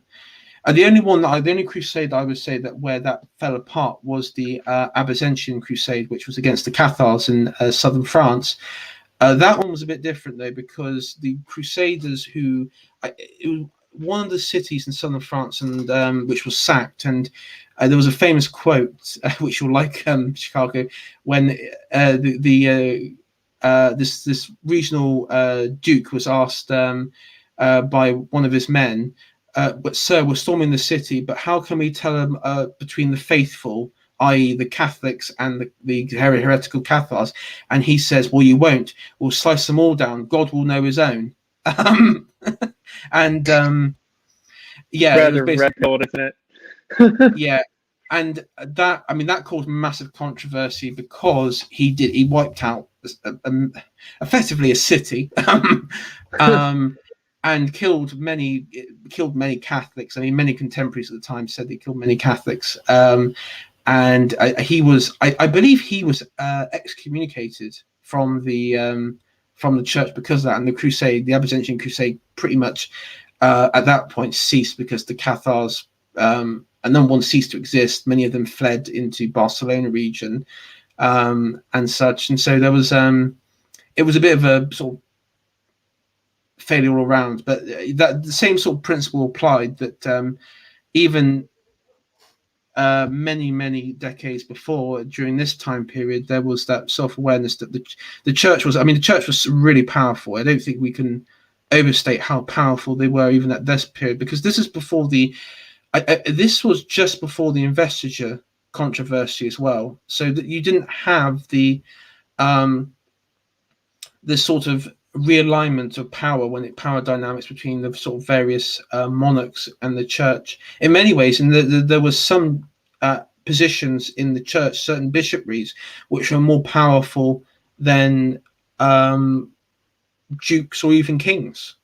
[SPEAKER 1] the only crusade I would say that where that fell apart was the Albigensian Crusade, which was against the Cathars in southern France. That one was a bit different though, because the Crusaders one of the cities in southern France, and which was sacked, and there was a famous quote, which you'll like, Chicago, when this regional duke was asked by one of his men, "But sir, we're storming the city, but how can we tell them between the faithful, i.e. the Catholics, and the heretical Cathars?" And he says, "Well, you won't. We'll slice them all down. God will know his own." And yeah,
[SPEAKER 2] rather red pill, isn't it?
[SPEAKER 1] Yeah, and that caused massive controversy, because he wiped out effectively a city, and killed many Catholics. I mean, many contemporaries at the time said he killed many Catholics, and I believe he was excommunicated from the from the church because of that. And the Albigensian Crusade, pretty much at that point ceased because the Cathars, and number one, ceased to exist. Many of them fled into Barcelona region and such. And so there was it was a bit of a sort of failure all around. But that the same sort of principle applied, that even many decades before, during this time period, there was that self-awareness that the church was. I mean, the church was really powerful. I don't think we can overstate how powerful they were even at this period, because this is before this was just before the investiture controversy as well. So that you didn't have the sort of realignment of power dynamics between the sort of various monarchs and the church in many ways. And there was some positions in the church, certain bishoprics, which were more powerful than dukes or even kings.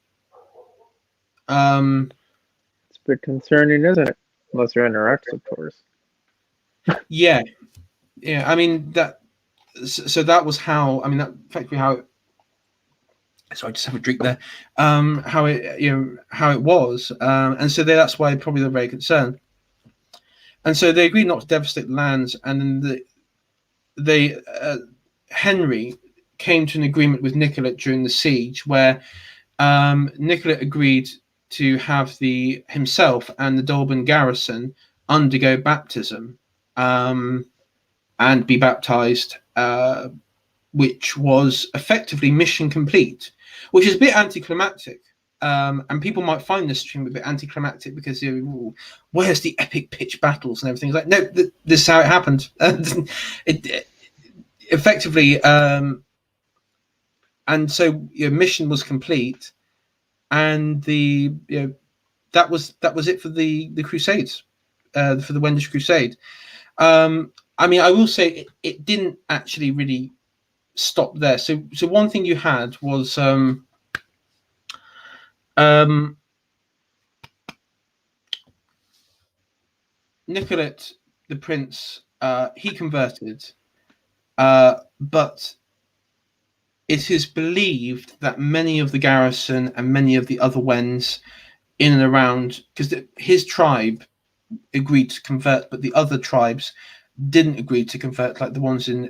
[SPEAKER 2] It's a bit concerning, isn't it? Unless you're interacts, of course.
[SPEAKER 1] Yeah. I mean that. So that was how. I mean, that effectively how. So I just have a drink there. How it was, and so that's why probably they're very concerned. And so they agreed not to devastate the lands, and then Henry came to an agreement with Nicolette during the siege, where Nicolette agreed to have himself and the Dolben garrison undergo baptism and be baptized, which was effectively mission complete, which is a bit anticlimactic. And people might find this stream a bit anticlimactic because where's the epic pitch battles and everything? It's like, no, this is how it happened. It effectively, and so mission was complete, and that was it for the Crusades, for the Wendish Crusade. I mean, I will say it didn't actually really stop there. So one thing you had was Nicolette, the prince, he converted, but it is believed that many of the garrison and many of the other Wends in and around, because his tribe agreed to convert, but the other tribes didn't agree to convert, like the ones in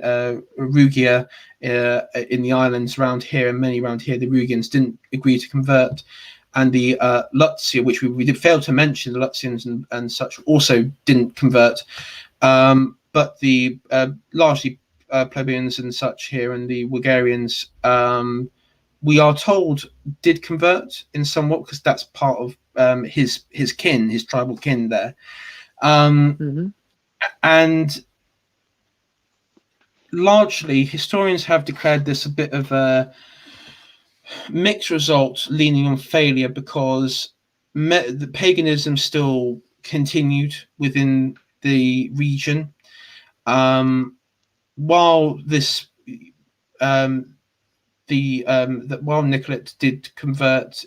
[SPEAKER 1] Rugia in the islands around here, and many around here, the Rugians didn't agree to convert. And the Lutzia, which we did fail to mention, the Lutzians and such also didn't convert. But the largely plebeians and such here, and the Bulgarians, we are told did convert in somewhat, because that's part of his kin, his tribal kin there. And largely, historians have declared this a bit of a mixed result, leaning on failure, because the paganism still continued within the region. While this, while Nicolette did convert,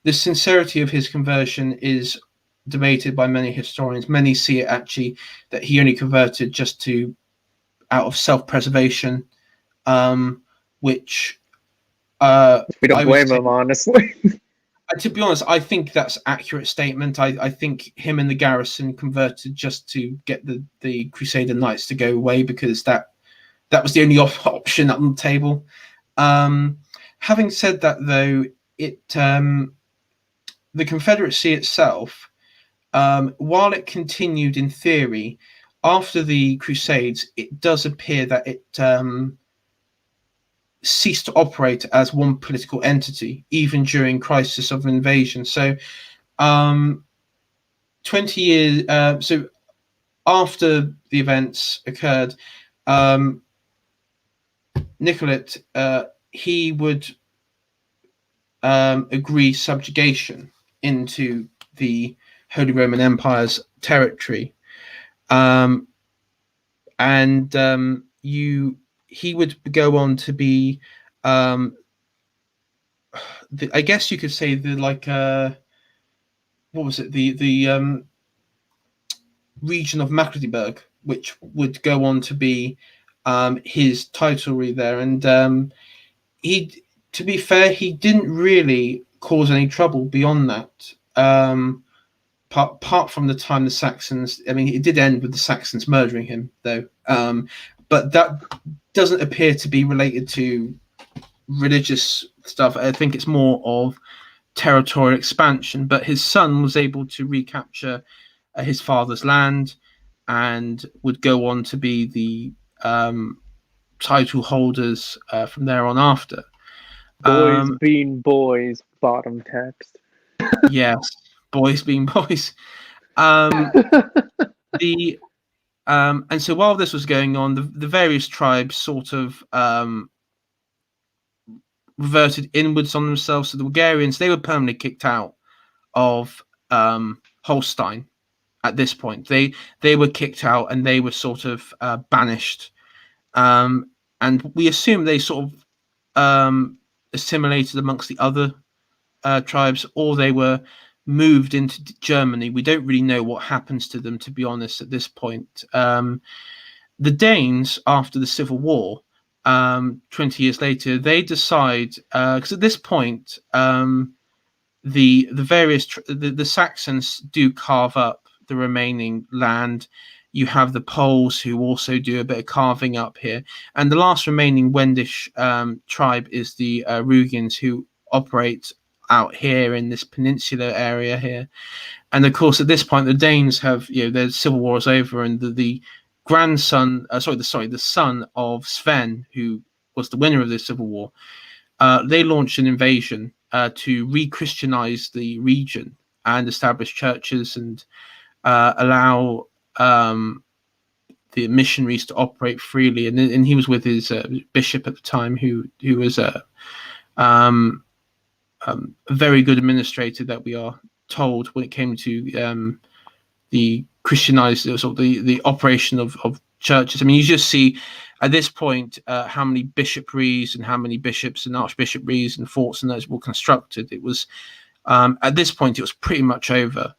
[SPEAKER 1] the sincerity of his conversion is debated by many historians. Many see it actually that he only converted just out of self-preservation, which
[SPEAKER 2] we don't blame him, honestly.
[SPEAKER 1] To be honest, I think that's an accurate statement. I think him and the garrison converted just to get the Crusader Knights to go away, because that was the only option on the table. Having said that, though, the Confederacy itself, while it continued in theory after the Crusades, it does appear that it ceased to operate as one political entity, even during crisis of invasion. So 20 years, so after the events occurred, Nicolette, he would agree subjugation into the Holy Roman Empire's territory, he would go on to be, I guess you could say what was it? The region of Magdeburg, which would go on to be his titlery there. And to be fair, he didn't really cause any trouble beyond that. Apart from the time the Saxons, I mean, it did end with the Saxons murdering him, though. But that doesn't appear to be related to religious stuff. I think it's more of territorial expansion. But his son was able to recapture his father's land and would go on to be the title holders from there on after.
[SPEAKER 2] Boys being boys, bottom text.
[SPEAKER 1] Yes, boys being boys. And so while this was going on, the various tribes sort of reverted inwards on themselves. So the Bulgarians, they were permanently kicked out of Holstein at this point. They were kicked out and they were sort of banished. And we assume they sort of assimilated amongst the other tribes, or they were moved into Germany. We don't really know what happens to them, to be honest, at this point. The Danes, after the Civil War, 20 years later, they decide, because at this point, the various the Saxons do carve up the remaining land. You have the Poles who also do a bit of carving up here, and the last remaining Wendish tribe is the Rugians, who operate out here in this peninsular area here. And of course, at this point, the Danes have, their civil war is over, and the grandson, the son of Sven, who was the winner of the civil war, they launched an invasion to re-Christianize the region and establish churches and allow the missionaries to operate freely. And he was with his bishop at the time, who was a very good administrator, that we are told, when it came to the Christianized, sort of the operation of churches. I mean, you just see at this point how many bishoprics and how many bishops and archbishoprics and forts and those were constructed. It was at this point it was pretty much over.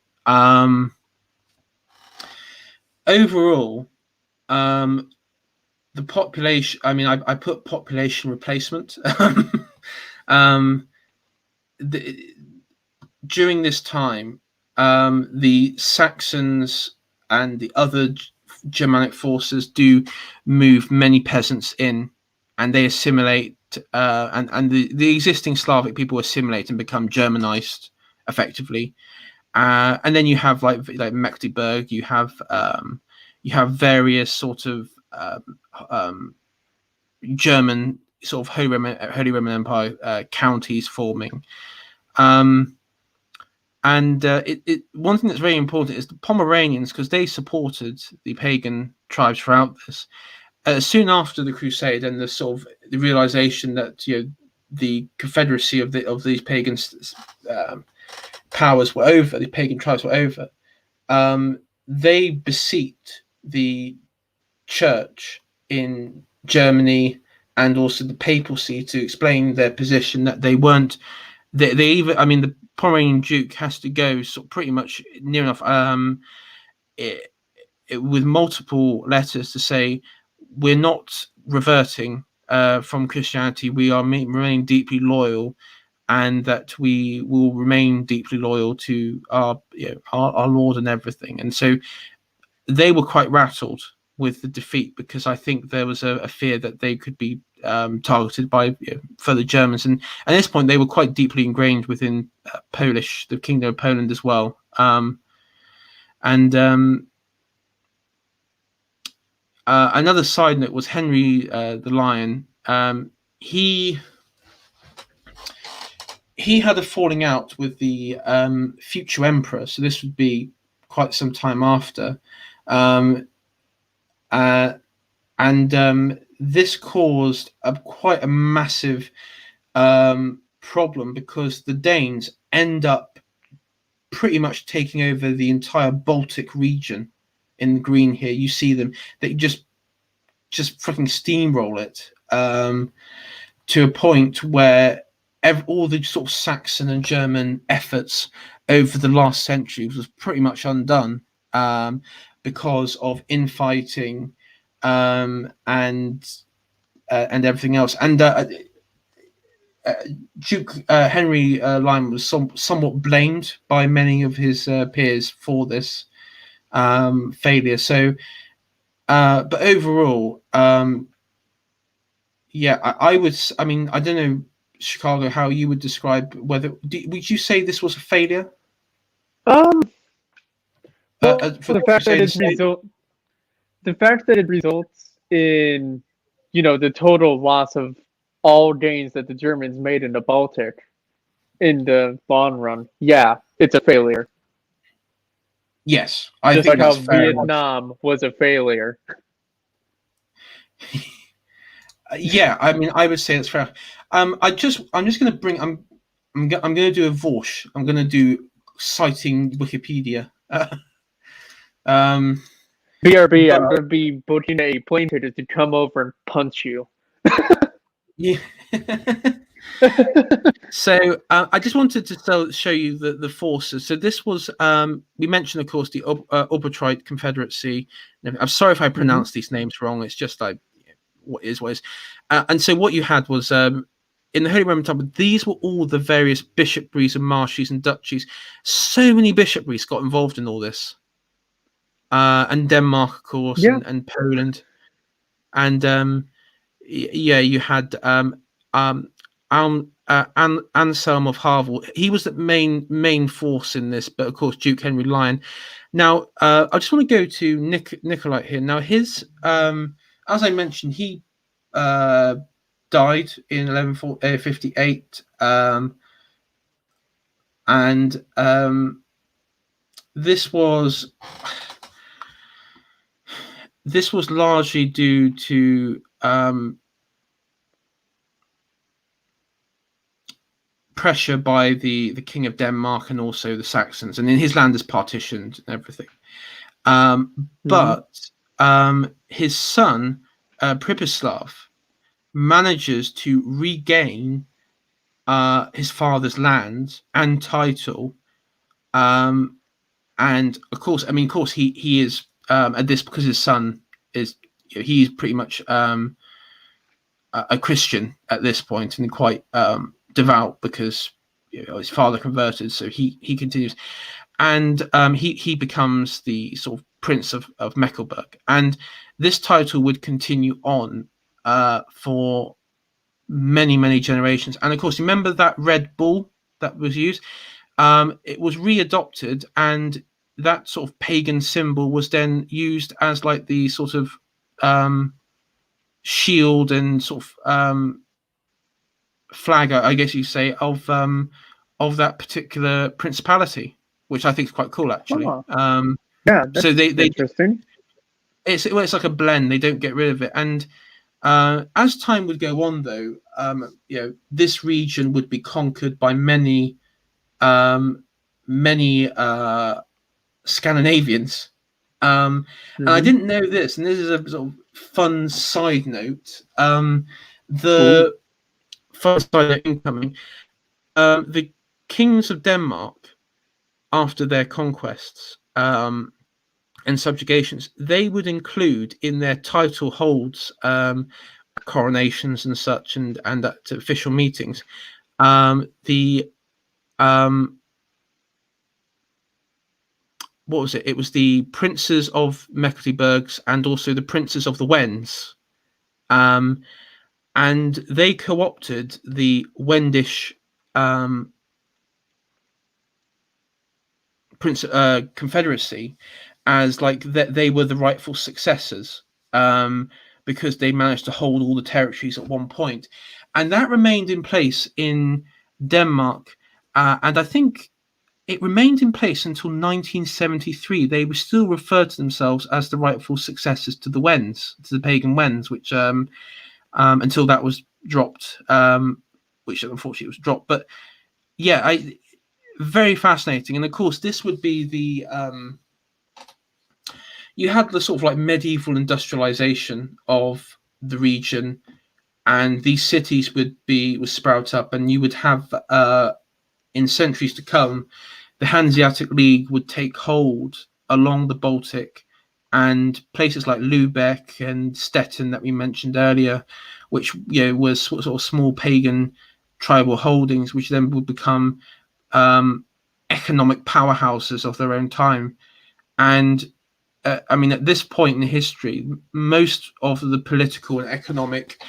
[SPEAKER 1] Overall, the population. I mean, I put population replacement. During this time, the Saxons and the other Germanic forces do move many peasants in, and they assimilate, and the existing Slavic people assimilate and become Germanized effectively. And then you have like Mecklenburg, you have various sort of German sort of Holy Roman Empire counties forming. And one thing that's very important is the Pomeranians, because they supported the pagan tribes throughout this. Soon after the Crusade and the sort of the realization that the confederacy of these pagan powers were over, the pagan tribes were over, they beseech the church in Germany and also the papacy to explain their position, that they weren't. They even, I mean, the Pomeranian Duke has to go sort of pretty much near enough with multiple letters to say, we're not reverting from Christianity. We are remaining deeply loyal, and that we will remain deeply loyal to our Lord and everything. And so they were quite rattled with the defeat, because I think there was a fear that they could be targeted by further Germans, and at this point they were quite deeply ingrained within the Kingdom of Poland as well. Another side note was Henry the Lion. He had a falling out with the future emperor, so this would be quite some time after. This caused quite a massive problem, because the Danes end up pretty much taking over the entire Baltic region. In the green here, you see them. They just freaking steamroll it to a point where all the sort of Saxon and German efforts over the last century was pretty much undone because of infighting and everything else. And Duke Henry Lyon was somewhat blamed by many of his peers for this failure. So, but overall, yeah, I would. I mean, I don't know, Chicago, how you would describe whether. Would you say this was a failure?
[SPEAKER 2] Well,
[SPEAKER 1] For the fact that
[SPEAKER 2] it results in, the total loss of all gains that the Germans made in the Baltic in the long run. Yeah, it's a failure.
[SPEAKER 1] Yes, I
[SPEAKER 2] just
[SPEAKER 1] think
[SPEAKER 2] like
[SPEAKER 1] that's
[SPEAKER 2] how
[SPEAKER 1] fair
[SPEAKER 2] Vietnam
[SPEAKER 1] enough.
[SPEAKER 2] was a failure.
[SPEAKER 1] Yeah, I mean, I would say it's fair. I'm just going to bring. I'm going to do a vosh. I'm going to do citing Wikipedia.
[SPEAKER 2] BRB, I'm going to be booking a plane ticket to come over and punch you.
[SPEAKER 1] Yeah. So I just wanted to show you the forces. So this was we mentioned, of course, the Obertrite Confederacy. I'm sorry if I pronounced these names wrong. It's just like what is. And so what you had was in the Holy Roman Empire, these were all the various bishopries and marches and duchies. So many bishopries got involved in all this. And Denmark, of course, and Poland. And yeah, you had Anselm of Harvel. He was the main force in this, but of course Duke Henry Lyon. Now I just want to go to Nicolite here. Now his as I mentioned, he died in 1158, and this was largely due to pressure by the King of Denmark and also the Saxons, and then his land is partitioned and everything. But his son Pribislav manages to regain his father's land and title, and of course, he is at this because his son is he's pretty much a Christian at this point and quite devout because his father converted, so he continues, and he becomes the sort of Prince of Mecklenburg, and this title would continue on for many generations. And of course, remember that red bull that was used? It was readopted, and that sort of pagan symbol was then used as like the sort of shield and sort of flag, I guess you say, of that particular principality, which I think is quite cool, actually.
[SPEAKER 2] Yeah,
[SPEAKER 1] so they
[SPEAKER 2] interesting.
[SPEAKER 1] It's like a blend. They don't get rid of it, and as time would go on, though, this region would be conquered by many Scandinavians. And I didn't know this, and this is a sort of fun side note. The first side note incoming, the kings of Denmark, after their conquests and subjugations, they would include in their title holds, coronations and such, and at official meetings, what was it? It was the princes of Mecklenburgs and also the princes of the Wends, and they co-opted the Wendish confederacy as like that they were the rightful successors, because they managed to hold all the territories at one point, and that remained in place in Denmark, and I think it remained in place until 1973. They were still referred to themselves as the rightful successors to the Wends, to the pagan Wends, which until that was dropped, which unfortunately was dropped. But yeah, very fascinating. And of course, this would be the you had the sort of like medieval industrialization of the region, and these cities would sprout up, and you would have in centuries to come, the Hanseatic League would take hold along the Baltic, and places like Lubeck and Stettin that we mentioned earlier, which was sort of small pagan tribal holdings, which then would become economic powerhouses of their own time. And I mean, at this point in history, most of the political and economic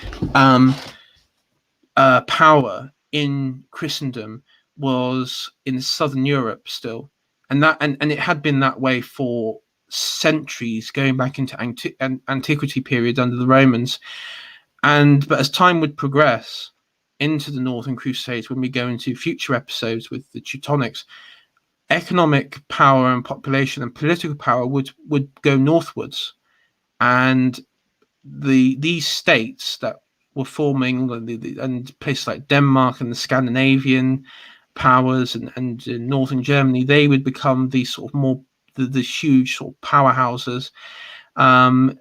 [SPEAKER 1] power in Christendom was in Southern Europe still, and it had been that way for centuries, going back into antiquity period under the Romans. But as time would progress into the Northern Crusades, when we go into future episodes with the Teutonics, economic power and population and political power would go northwards, and these states that were forming, and places like Denmark and the Scandinavian powers and northern Germany, they would become these sort of more the huge sort of powerhouses, and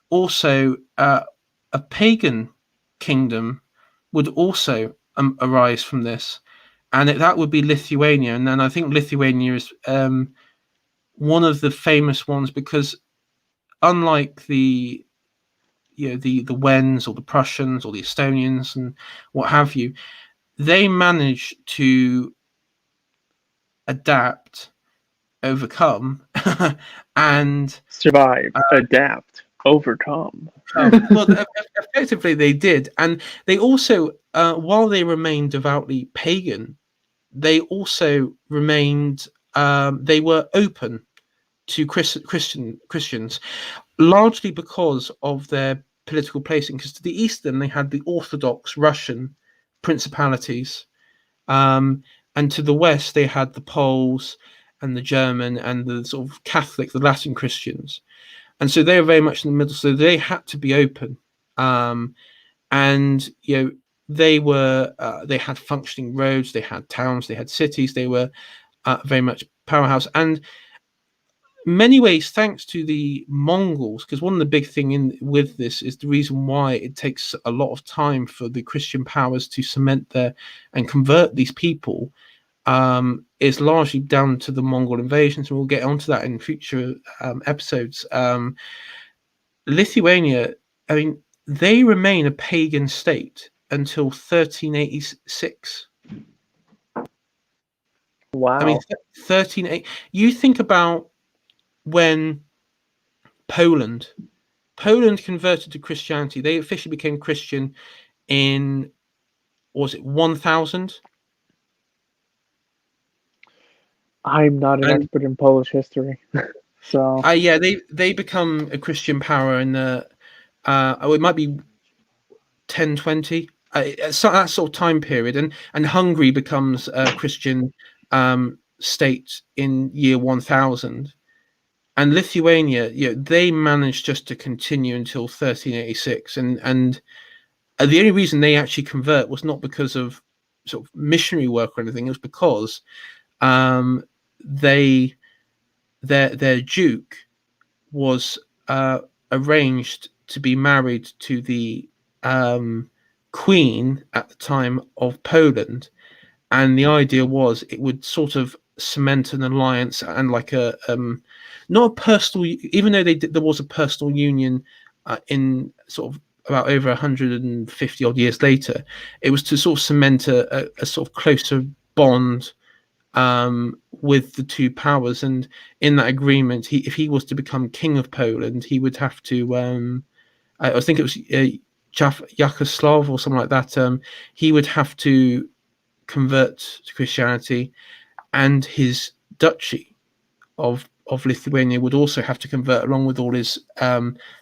[SPEAKER 1] also a pagan kingdom would also arise from this, and that would be Lithuania. And then I think Lithuania is one of the famous ones, because unlike the Wends or the Prussians or the Estonians and what have you, they managed to adapt, overcome, and
[SPEAKER 2] survive, adapt, overcome.
[SPEAKER 1] Well, effectively they did. And they also, while they remained devoutly pagan, they also remained, they were open to Christians, largely because of their political placing. Because to the east, then they had the Orthodox Russian principalities, and to the west they had the Poles and the German and the sort of Catholic, the Latin Christians, and so they were very much in the middle. So they had to be open, and they were they had functioning roads, they had towns, they had cities, they were very much powerhouse. And many ways thanks to the Mongols, because one of the big thing with this is the reason why it takes a lot of time for the Christian powers to cement and convert these people, is largely down to the Mongol invasions, and we'll get onto that in future episodes. Lithuania, I mean, they remain a pagan state until 1386.
[SPEAKER 2] Wow.
[SPEAKER 1] I mean, 1380. You think about when Poland converted to Christianity. They officially became Christian in, was it 1000?
[SPEAKER 2] I'm not an expert in Polish history, so
[SPEAKER 1] yeah, they become a Christian power in the it might be 1020, that sort of time period, and Hungary becomes a Christian state in year 1000. And Lithuania, they managed just to continue until 1386, and the only reason they actually convert was not because of sort of missionary work or anything. It was because their duke was arranged to be married to the queen at the time of Poland, and the idea was it would sort of cement an alliance and like a not a personal, even though there was a personal union in sort of about over 150 odd years later. It was to sort of cement a sort of closer bond with the two powers, and in that agreement, if he was to become king of Poland, he would have to I think it was Yakoslav or something like that. He would have to convert to Christianity, and his duchy of Lithuania would also have to convert along with all his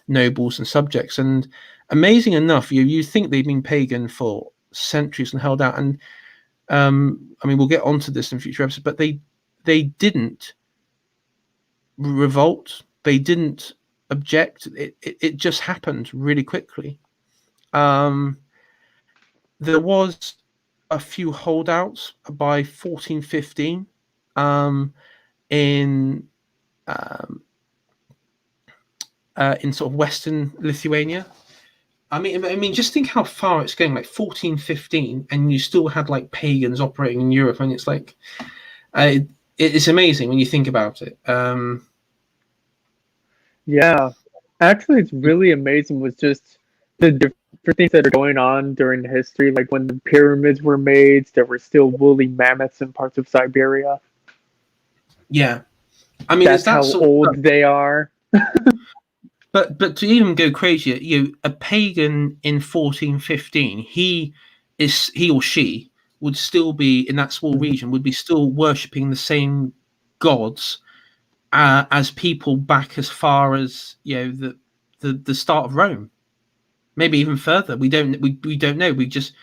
[SPEAKER 1] nobles and subjects. And amazing enough, you think they've been pagan for centuries and held out. And I mean, we'll get onto this in future episodes, but they didn't revolt, they didn't object. It just happened really quickly. There was a few holdouts by 1415 in sort of western Lithuania. I mean, just think how far it's going. Like 1415, and you still had like pagans operating in Europe, and it's like it's amazing when you think about it.
[SPEAKER 2] Yeah, actually, it's really amazing with just the for things that are going on during the history, like when the pyramids were made, there were still woolly mammoths in parts of Siberia.
[SPEAKER 1] Yeah, I mean,
[SPEAKER 2] that's how old they are.
[SPEAKER 1] But to even go crazier, a pagan in 1415, he or she would still be in that small region, would be still worshipping the same gods as people back as far as the start of Rome, maybe even further. We don't know. We just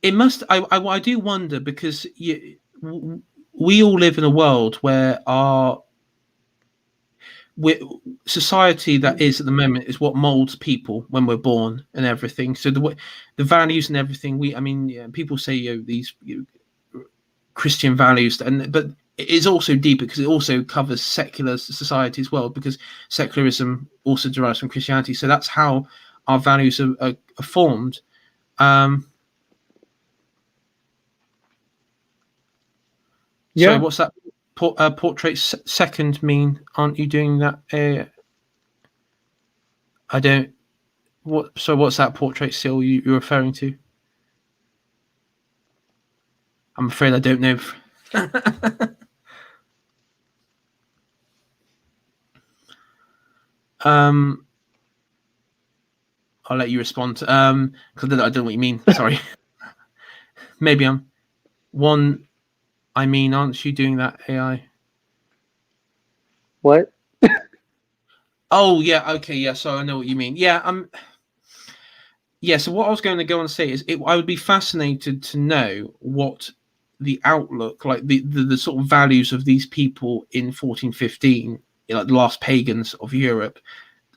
[SPEAKER 1] it must. I do wonder, because we all live in a world where society that is at the moment is what molds people when we're born and everything. So the values and everything. People say these Christian values, but it is also deeper because it also covers secular society as well, because secularism also derives from Christianity. So that's how our values are formed. So what's that portrait second mean? Aren't you doing that? I don't. So what's that portrait still you're referring to? I'm afraid I don't know. I'll let you respond. Because I don't know what you mean. Sorry. Maybe I'm one. Aren't you doing that, AI?
[SPEAKER 2] What?
[SPEAKER 1] Oh yeah. Okay. Yeah. So I know what you mean. Yeah. Yeah. So what I was going to go and say is, I would be fascinated to know what the outlook, like the sort of values of these people in 1415, like the last pagans of Europe,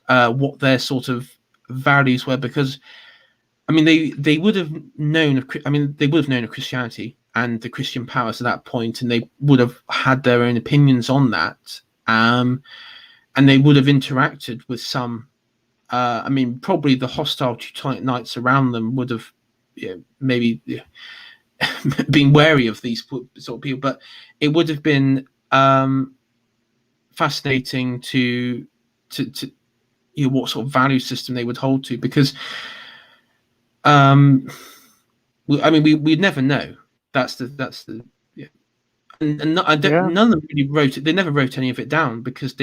[SPEAKER 1] what their sort of values were, because they would have known of Christianity and the Christian powers at that point, and they would have had their own opinions on that, and they would have interacted with some. Probably the hostile Teutonic knights around them would have, maybe been wary of these sort of people, but it would have been fascinating to what sort of value system they would hold to, because we'd never know. That's the none of them really wrote it. They never wrote any of it down, because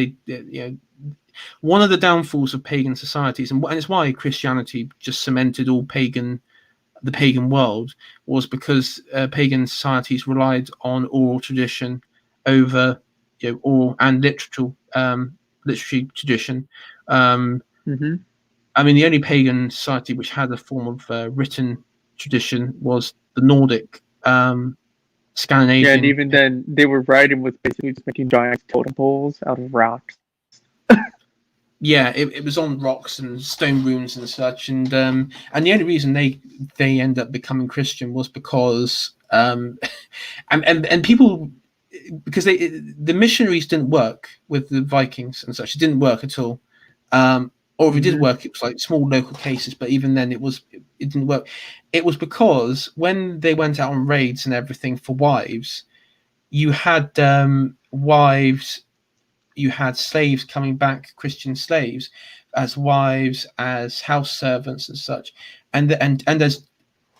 [SPEAKER 1] one of the downfalls of pagan societies, and it's why Christianity just cemented the pagan world, was because pagan societies relied on oral tradition over oral and literary tradition. The only pagan society which had a form of written tradition was the Nordic, Scandinavian.
[SPEAKER 2] Yeah, and even then, they were writing with basically just making giant totem poles out of rocks.
[SPEAKER 1] Yeah, it was on rocks and stone runes and such, and the only reason they end up becoming Christian was because and people, because the missionaries didn't work with the Vikings and such. It didn't work at all. Or if it did work, it was like small local cases, but even then it didn't work. It was because when they went out on raids and everything for wives, you had wives, you had slaves coming back, Christian slaves, as wives, as house servants and such, and as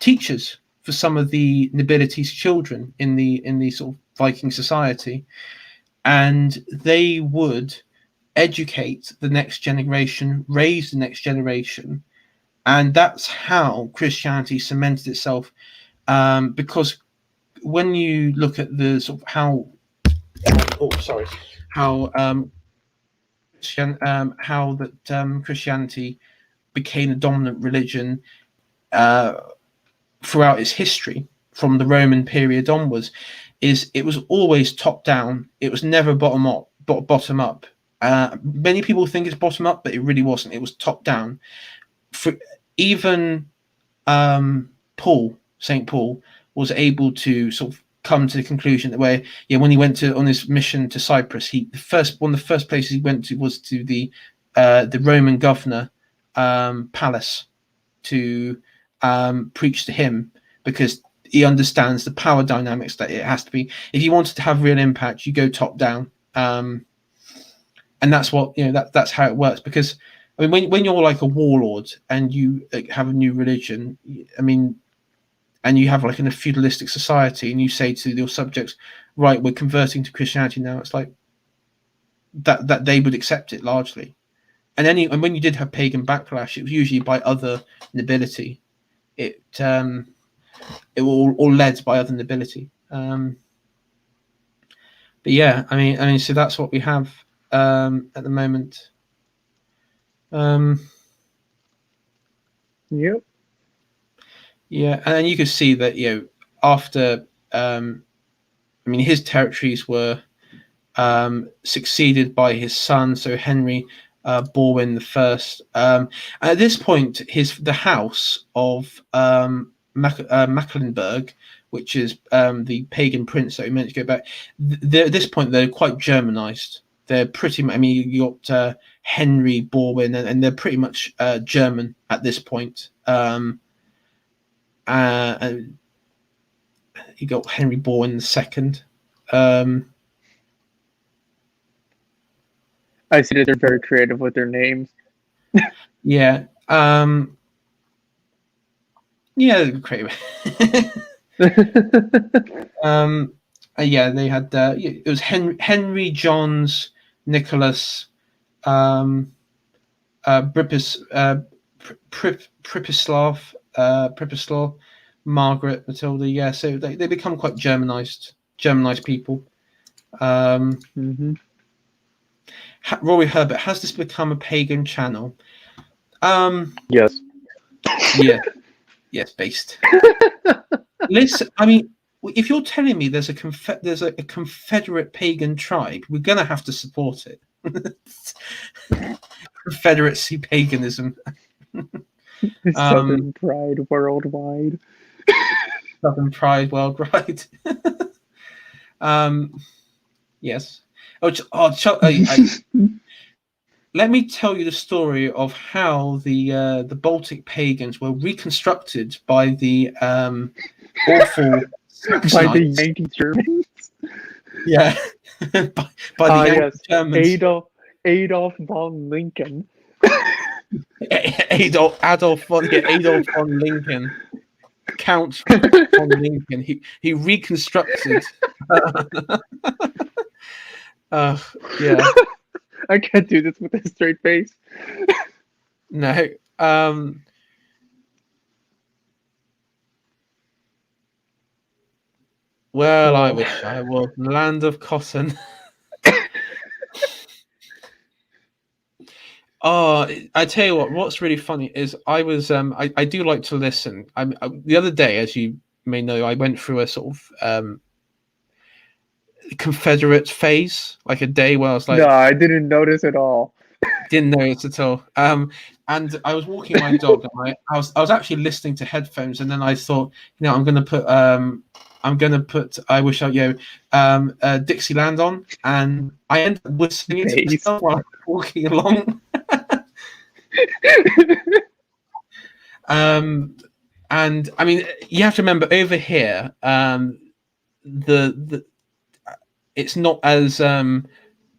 [SPEAKER 1] teachers for some of the nobility's children in the sort of Viking society, and they would educate the next generation, raise the next generation, and that's how Christianity cemented itself. Because when you look at the sort of how Christianity became the dominant religion throughout its history from the Roman period onwards, is it was always top down. It was never bottom up. Many people think it's bottom up, but it really wasn't. It was top down. Even St. Paul was able to sort of come to the conclusion that when he went on his mission to Cyprus, one of the first places he went to was to the Roman governor palace to preach to him, because he understands the power dynamics, that it has to be, if you wanted to have real impact, you go top down. and that's what that's how it works. Because I mean, when you're like a warlord and you have a new religion, I mean, and you have like in a feudalistic society, and you say to your subjects, right, we're converting to Christianity now. It's like that they would accept it largely. And when you did have pagan backlash, it was usually by other nobility. It all led by other nobility. But yeah, I mean, so that's what we have at the moment.
[SPEAKER 2] Yep.
[SPEAKER 1] Yeah, and you can see that after I mean, his territories were succeeded by his son, so Henry Borwin the First. At this point, the house of Mecklenburg, which is the pagan prince that we meant to go back. At this point, they're quite Germanized. They're pretty much. I mean, you got Henry Borwin, and they're pretty much German at this point. And you got Henry Borwin the Second.
[SPEAKER 2] I see that they're very creative with their names.
[SPEAKER 1] Yeah. Yeah, creative. Yeah, they had it was Henry Johns, Nicholas, Pripislav, Margaret, Matilda. Yeah, so they become quite Germanized people. Rory Herbert, has this become a pagan channel?
[SPEAKER 2] Yes.
[SPEAKER 1] Yeah. Yes, based. Listen, I mean, if you're telling me there's a Confederate pagan tribe, we're gonna have to support it. Confederacy paganism.
[SPEAKER 2] Southern pride worldwide.
[SPEAKER 1] Southern pride worldwide. Yes. Let me tell you the story of how the Baltic pagans were reconstructed by the awful
[SPEAKER 2] by the Yankee Germans.
[SPEAKER 1] Yeah, by the Yankee Germans.
[SPEAKER 2] Adolf von Lincoln.
[SPEAKER 1] Adolf von Lincoln. Count von Lincoln. He reconstructed. Yeah.
[SPEAKER 2] I can't do this with a straight face.
[SPEAKER 1] No. Well, I wish I was land of cotton. Oh, I tell you what's really funny is I was I do like to listen. The other day, as you may know, I went through a sort of Confederate phase, like a day where I was like,
[SPEAKER 2] no, I didn't notice at all.
[SPEAKER 1] Didn't notice at all. And I was walking my dog, and I was actually listening to headphones, and then I thought, I'm gonna put I wish I Dixieland on, and I ended up listening to myself while I was walking along. And I mean, you have to remember over here, it's not as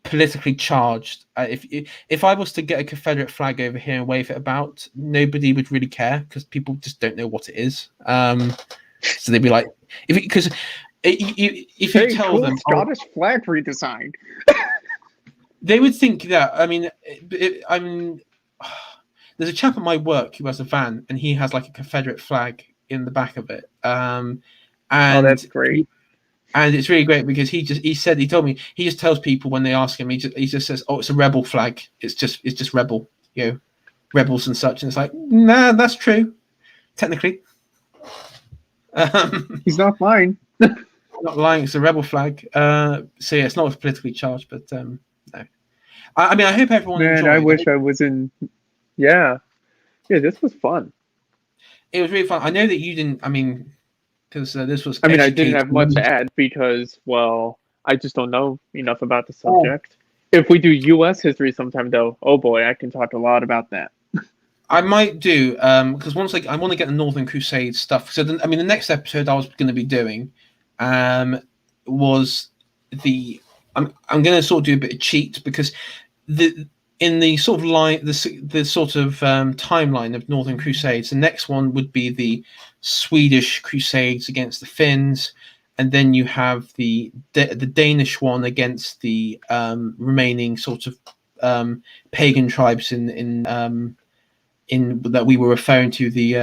[SPEAKER 1] politically charged. If I was to get a Confederate flag over here and wave it about, nobody would really care because people just don't know what it is. So they'd be like, if you tell them
[SPEAKER 2] Scottish flag redesigned,
[SPEAKER 1] they would think that. I mean, there's a chap at my work who has a van, and he has like a Confederate flag in the back of it. And
[SPEAKER 2] that's great.
[SPEAKER 1] And it's really great because he told me he just tells people when they ask him, he just says, "Oh, it's a rebel flag. It's just rebel, rebels and such." And it's like, nah, that's true, technically.
[SPEAKER 2] He's not lying.
[SPEAKER 1] Not lying. It's a rebel flag. So yeah, it's not politically charged, but no. I mean, I hope everyone enjoyed.
[SPEAKER 2] I wish I was in. Yeah, this was fun.
[SPEAKER 1] It was really fun. I know that you didn't. I mean. Because this was.
[SPEAKER 2] I mean, I didn't have much to add because, well, I just don't know enough about the subject. If we do U.S. history sometime, though, oh boy, I can talk a lot about that.
[SPEAKER 1] I might do because once I want to get the Northern Crusade stuff. So the next episode I was going to be doing was I'm going to sort of do a bit of cheat because in the sort of line, the sort of timeline of Northern Crusades, the next one would be the Swedish Crusades against the Finns, and then you have the Danish one against the remaining sort of pagan tribes in that we were referring to, the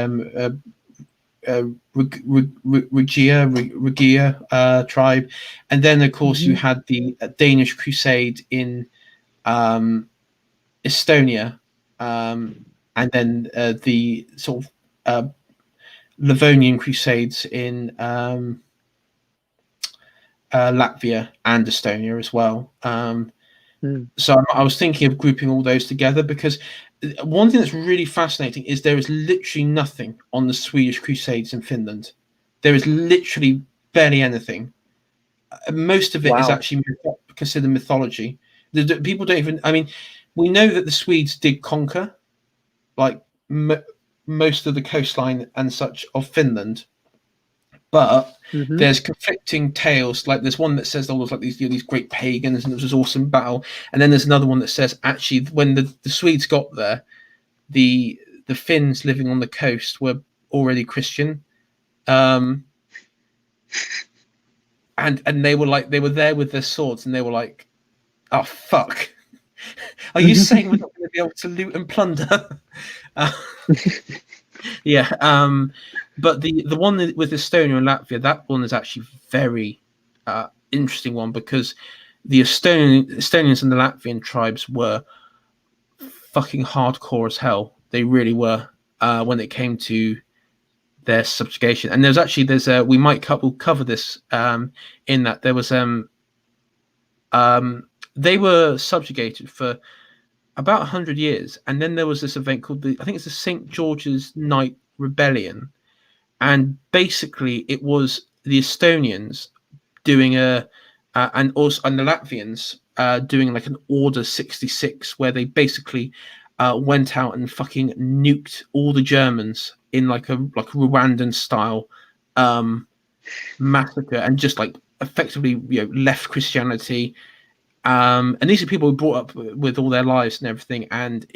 [SPEAKER 1] Regia tribe, and then of course you had the Danish Crusade in Estonia, and then the sort of Livonian Crusades in Latvia and Estonia as well. So I was thinking of grouping all those together, because one thing that's really fascinating is there is literally nothing on the Swedish Crusades in Finland. There is literally barely anything. Most of it is actually considered mythology. People don't even. I mean, we know that the Swedes did conquer, like most of the coastline and such of Finland, but there's conflicting tales. Like there's one that says there was like these great pagans and it was this awesome battle, and then there's another one that says actually when the Swedes got there, the Finns living on the coast were already Christian, and they were there with their swords, and they were like, oh fuck, are you saying we're not going to be able to loot and plunder? Yeah, but the one with Estonia and Latvia, that one is actually very interesting one, because the Estonians and the Latvian tribes were fucking hardcore as hell. They really were when it came to their subjugation. And there's we might we'll cover this in that there was they were subjugated for about 100 years, and then there was this event called I think it's the St. George's Night Rebellion, and basically it was the Estonians doing and the Latvians doing like an Order 66, where they basically went out and fucking nuked all the Germans in like a Rwandan style massacre, and just like effectively left Christianity. And these are people who brought up with all their lives and everything, and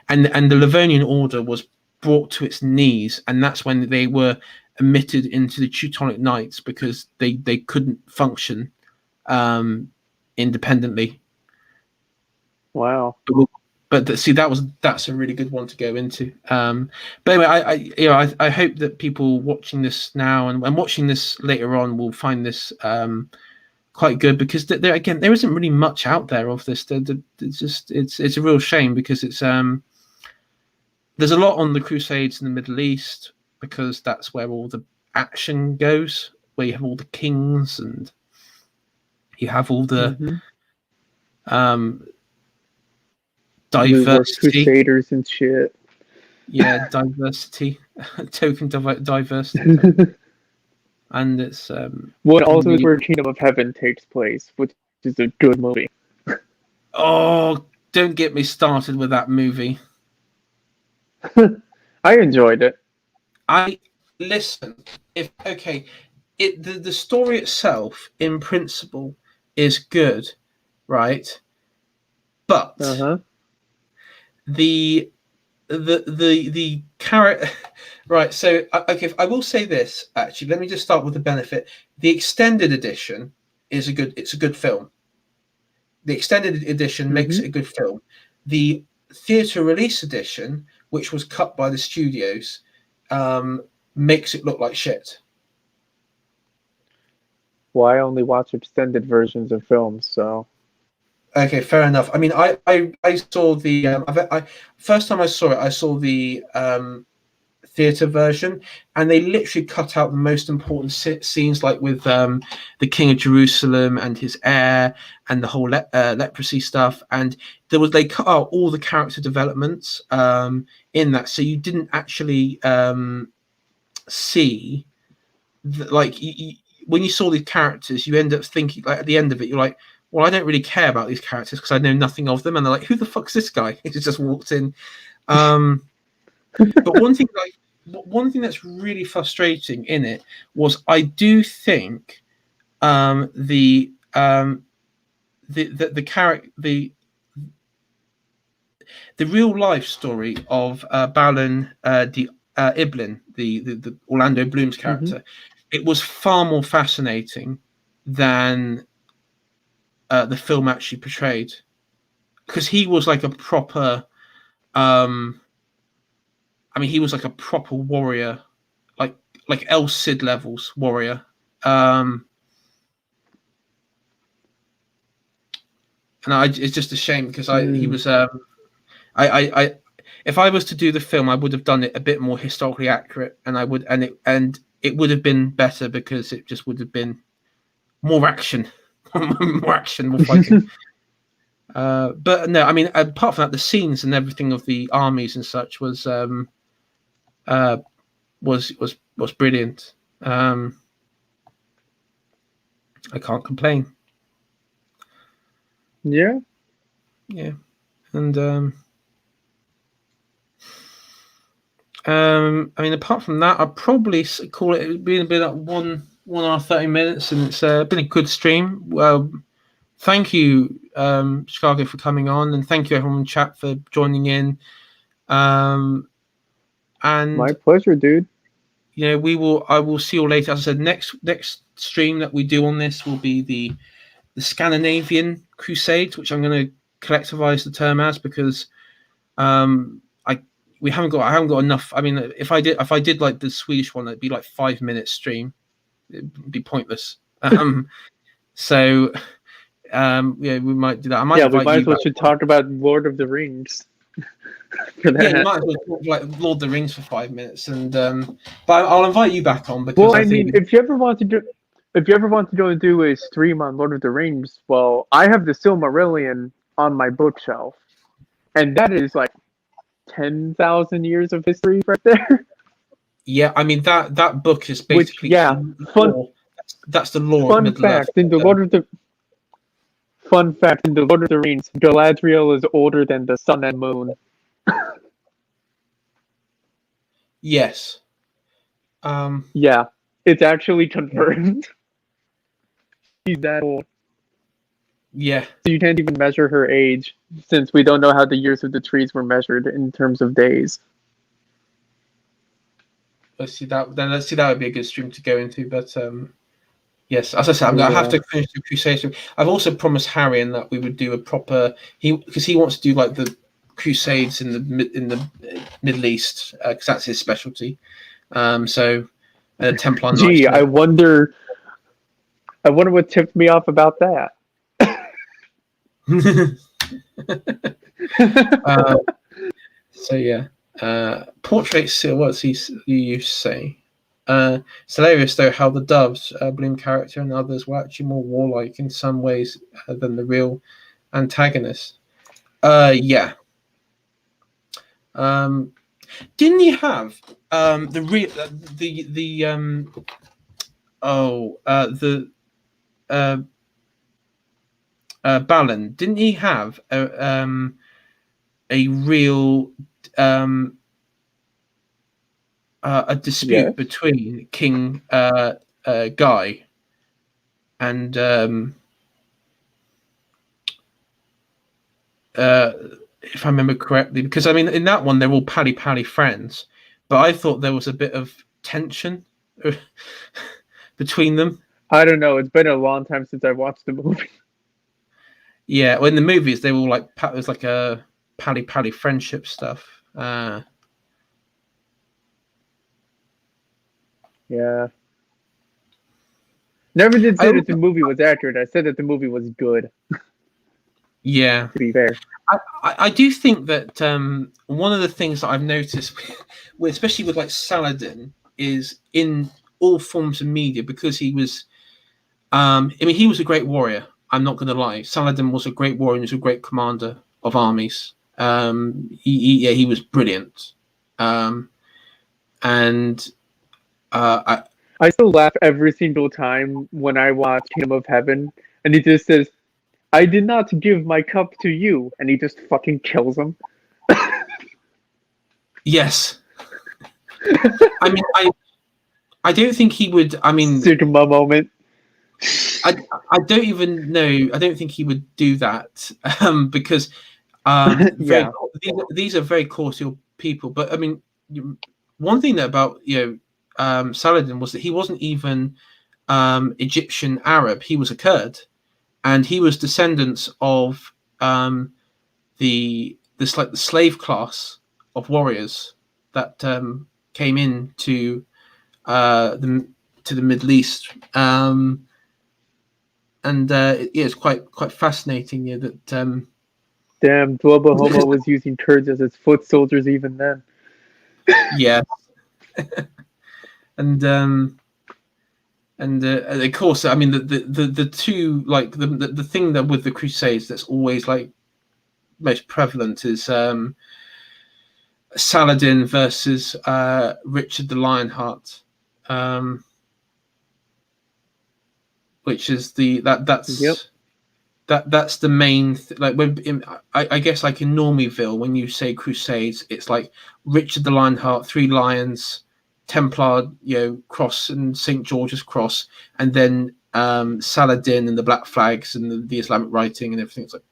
[SPEAKER 1] and the Livonian Order was brought to its knees, and that's when they were admitted into the Teutonic Knights, because they couldn't function independently.
[SPEAKER 2] Wow.
[SPEAKER 1] But see, that's a really good one to go into. But anyway, I hope that people watching this now and watching this later on will find this quite good, because there isn't really much out there of this. It's a real shame, because it's there's a lot on the Crusades in the Middle East, because that's where all the action goes, where you have all the kings and you have all the diversity,
[SPEAKER 2] crusaders and shit.
[SPEAKER 1] Yeah, diversity, token diversity. And it's
[SPEAKER 2] also is where Kingdom of Heaven takes place, which is a good movie.
[SPEAKER 1] Oh, don't get me started with that movie.
[SPEAKER 2] I enjoyed it.
[SPEAKER 1] The story itself in principle is good, right? But the character, right? So okay, I will say this actually. Let me just start with the benefit. The extended edition is a good film. The extended edition makes it a good film. The theatre release edition, which was cut by the studios, makes it look like shit.
[SPEAKER 2] Well, I only watch extended versions of films, so.
[SPEAKER 1] Okay, fair enough. I mean, I saw the first time I saw it, I saw the theatre version, and they literally cut out the most important scenes, like with the King of Jerusalem and his heir and the whole leprosy stuff, and they cut out all the character developments in that, so you didn't actually see when you saw these characters, you end up thinking, like at the end of it, you're like, well, I don't really care about these characters because I know nothing of them, and they're like, who the fuck's this guy? He just walked in. But one thing that's really frustrating in it was, I do think the the real life story of Balin the Iblin, the Orlando Bloom's character, it was far more fascinating than the film actually portrayed, because he was like a proper, he was like a proper warrior, like El Cid levels warrior. And it's just a shame because he was. If I was to do the film, I would have done it a bit more historically accurate, and it would have been better because it just would have been more action, more fighting. But no, I mean, apart from that, the scenes and everything of the armies and such was brilliant. I can't complain.
[SPEAKER 2] Yeah.
[SPEAKER 1] And I mean, apart from that, I'd probably call it being a bit like 1 hour 30 minutes, and it's been a good stream. Well, thank you, Chicago, for coming on, and thank you everyone in chat for joining in. And
[SPEAKER 2] my pleasure, dude.
[SPEAKER 1] I will see you later. As I said, next stream that we do on this will be the Scandinavian Crusades, which I'm going to collectivize the term as, because I haven't got enough. I mean, if I did like the Swedish one, it'd be like 5 minute stream. It'd be pointless. So we might do that.
[SPEAKER 2] We might as well should talk about Lord of the Rings.
[SPEAKER 1] You might as well talk like Lord of the Rings for 5 minutes, and but I'll invite you back on, because
[SPEAKER 2] I mean, if you ever want to do a stream on Lord of the Rings, well, I have the Silmarillion on my bookshelf, and that is like 10,000 years of history right there.
[SPEAKER 1] Yeah, I mean that book is basically that's the lore.
[SPEAKER 2] Fun fact in the Lord of the Rings, Galadriel is older than the sun and moon.
[SPEAKER 1] Yes.
[SPEAKER 2] Yeah, it's actually confirmed. She's that old.
[SPEAKER 1] Yeah.
[SPEAKER 2] So you can't even measure her age, since we don't know how the years of the trees were measured in terms of days.
[SPEAKER 1] Let's see that would be a good stream to go into, but yes, as I said, I'm gonna have to finish the Crusades. I've also promised Harry that we would do a proper because he wants to do like the Crusades in the Middle East, because that's his specialty. So Templar.
[SPEAKER 2] Gee, I wonder what tipped me off about that.
[SPEAKER 1] So yeah, portraits. What's you used to say? It's hilarious though how the Doves, Bloom character, and others were actually more warlike in some ways than the real antagonist. Yeah. Didn't you have Balin? Didn't he have a real a dispute between King Guy and if I remember correctly, because I mean in that one they're all pally friends, but I thought there was a bit of tension between them.
[SPEAKER 2] I don't know. It's been a long time since I watched the movie.
[SPEAKER 1] Yeah, well, in the movies they were all like it was like a pally friendship stuff.
[SPEAKER 2] Yeah. Never did say that the movie was accurate. I said that the movie was good.
[SPEAKER 1] Yeah.
[SPEAKER 2] To be fair.
[SPEAKER 1] I do think that one of the things that I've noticed, especially with like Saladin, is in all forms of media, because he was, he was a great warrior. I'm not going to lie. Saladin was a great warrior and he was a great commander of armies. He was brilliant. And
[SPEAKER 2] I still laugh every single time when I watch Kingdom of Heaven, and he just says, "I did not give my cup to you," and he just fucking kills him.
[SPEAKER 1] Yes. I mean, I don't think he would. I mean,
[SPEAKER 2] Sigma moment.
[SPEAKER 1] I don't even know. I don't think he would do that because Very,
[SPEAKER 2] Yeah.
[SPEAKER 1] these are very cordial people. But I mean, one thing that about Saladin was that he wasn't even Egyptian Arab. He was a Kurd, and he was descendants of the slave class of warriors that came in the to the Middle East. And it's quite fascinating, that
[SPEAKER 2] Damn, Dwelba Homo was using Kurds as his foot soldiers even then.
[SPEAKER 1] yeah, and of course, I mean the two, like the thing that with the Crusades that's always like most prevalent is Saladin versus Richard the Lionheart, which is that's the main like I guess like in Normiville, when you say Crusades, it's like Richard the Lionheart, 3 lions, Templar cross and St. George's cross, and then Saladin and the Black Flags and the Islamic writing and everything. It's like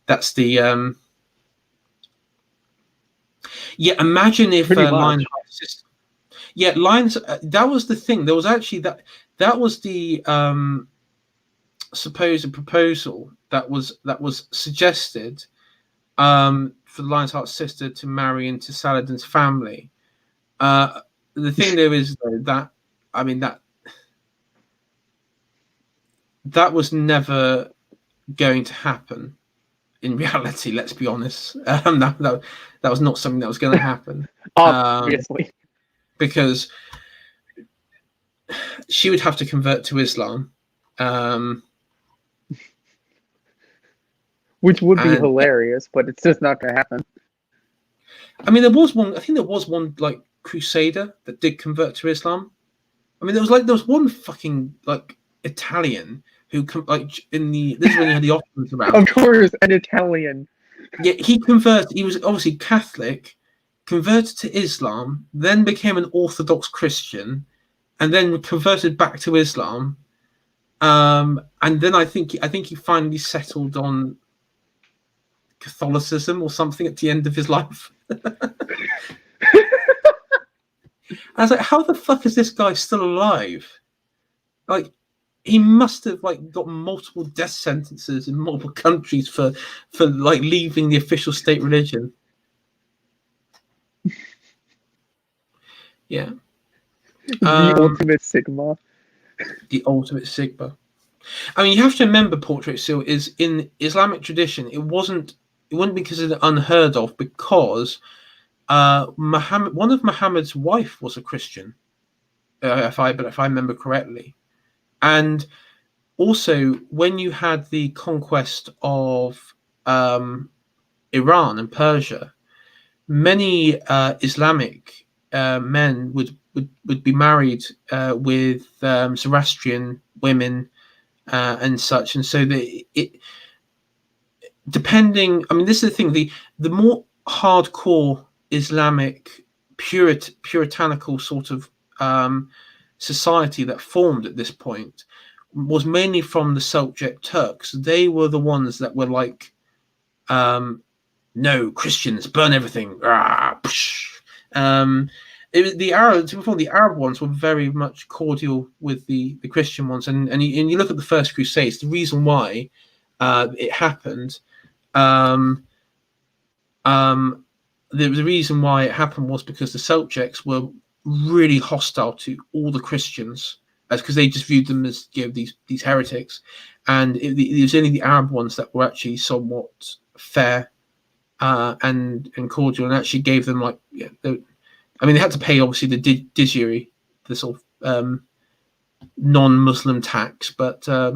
[SPEAKER 1] that's the imagine if Lionheart Lions, that was the thing. There was actually that was the supposed proposal that was suggested for the Lionheart's sister to marry into Saladin's family. The thing there is, though, that I mean that was never going to happen in reality. Let's be honest. That was not something that was going to happen.
[SPEAKER 2] Obviously.
[SPEAKER 1] Because she would have to convert to Islam.
[SPEAKER 2] Which would be hilarious, but it's just not going to happen.
[SPEAKER 1] I mean, I think there was one like Crusader that did convert to Islam. I mean, there was one fucking like Italian who this is when you had the Ottomans around.
[SPEAKER 2] Of course, an Italian.
[SPEAKER 1] Yeah, he converted. He was obviously Catholic, converted to Islam, then became an Orthodox Christian, and then converted back to Islam. And then I think he finally settled on Catholicism or something at the end of his life. I was like, how the fuck is this guy still alive? Like, he must have like got multiple death sentences in multiple countries for like leaving the official state religion. Yeah.
[SPEAKER 2] The ultimate Sigma.
[SPEAKER 1] The ultimate Sigma. I mean, you have to remember, Portrait Seal is in Islamic tradition. It wouldn't be considered unheard of because one of Muhammad's wife was a Christian, if I remember correctly, and also when you had the conquest of Iran and Persia, many Islamic men would be married with Zoroastrian women and such, and so depending. I mean, this is the thing: the more hardcore Islamic puritanical sort of society that formed at this point was mainly from the Seljuk Turks. They were the ones that were like, no, Christians, burn everything. The Arab ones were very much cordial with the Christian ones, and you look at the First Crusades. The reason why it happened, the reason why it happened was because the Seljuks were really hostile to all the Christians, because they just viewed them as these heretics, and it was only the Arab ones that were actually somewhat fair and cordial, and actually gave them like they had to pay obviously the dizuri, the sort of non-Muslim tax, but at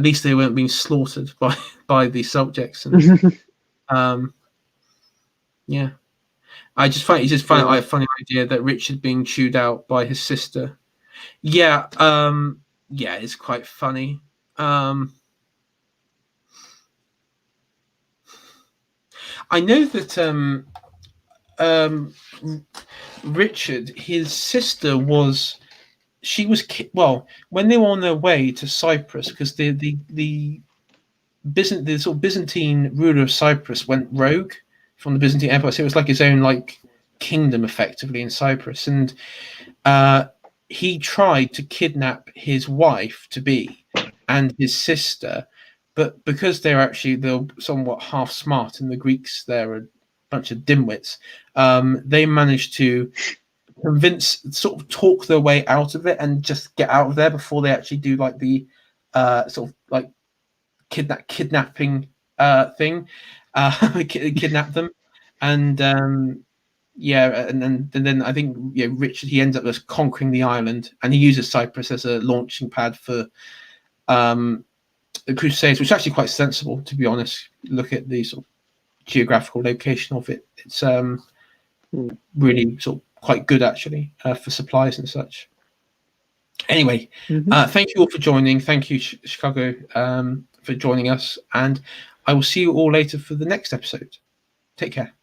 [SPEAKER 1] least they weren't being slaughtered by the Seljuks. And yeah, I just find it a funny idea that Richard being chewed out by his sister. Yeah, it's quite funny. I know that Richard, his sister was when they were on their way to Cyprus, because the the sort of Byzantine ruler of Cyprus went rogue from the Byzantine Empire, so it was like his own like kingdom effectively in Cyprus, and he tried to kidnap his wife to be and his sister, but because they're somewhat half smart, and the Greeks they're a bunch of dimwits, they managed to sort of talk their way out of it and just get out of there before they actually do like the sort of like kidnapping thing, kidnap them, and and then I think Richard, he ends up just conquering the island, and he uses Cyprus as a launching pad for the Crusades, which is actually quite sensible, to be honest. Look at the sort of geographical location of it; it's really sort of quite good actually for supplies and such. Anyway, thank you all for joining. Thank you, Chicago, for joining us, and I will see you all later for the next episode. Take care.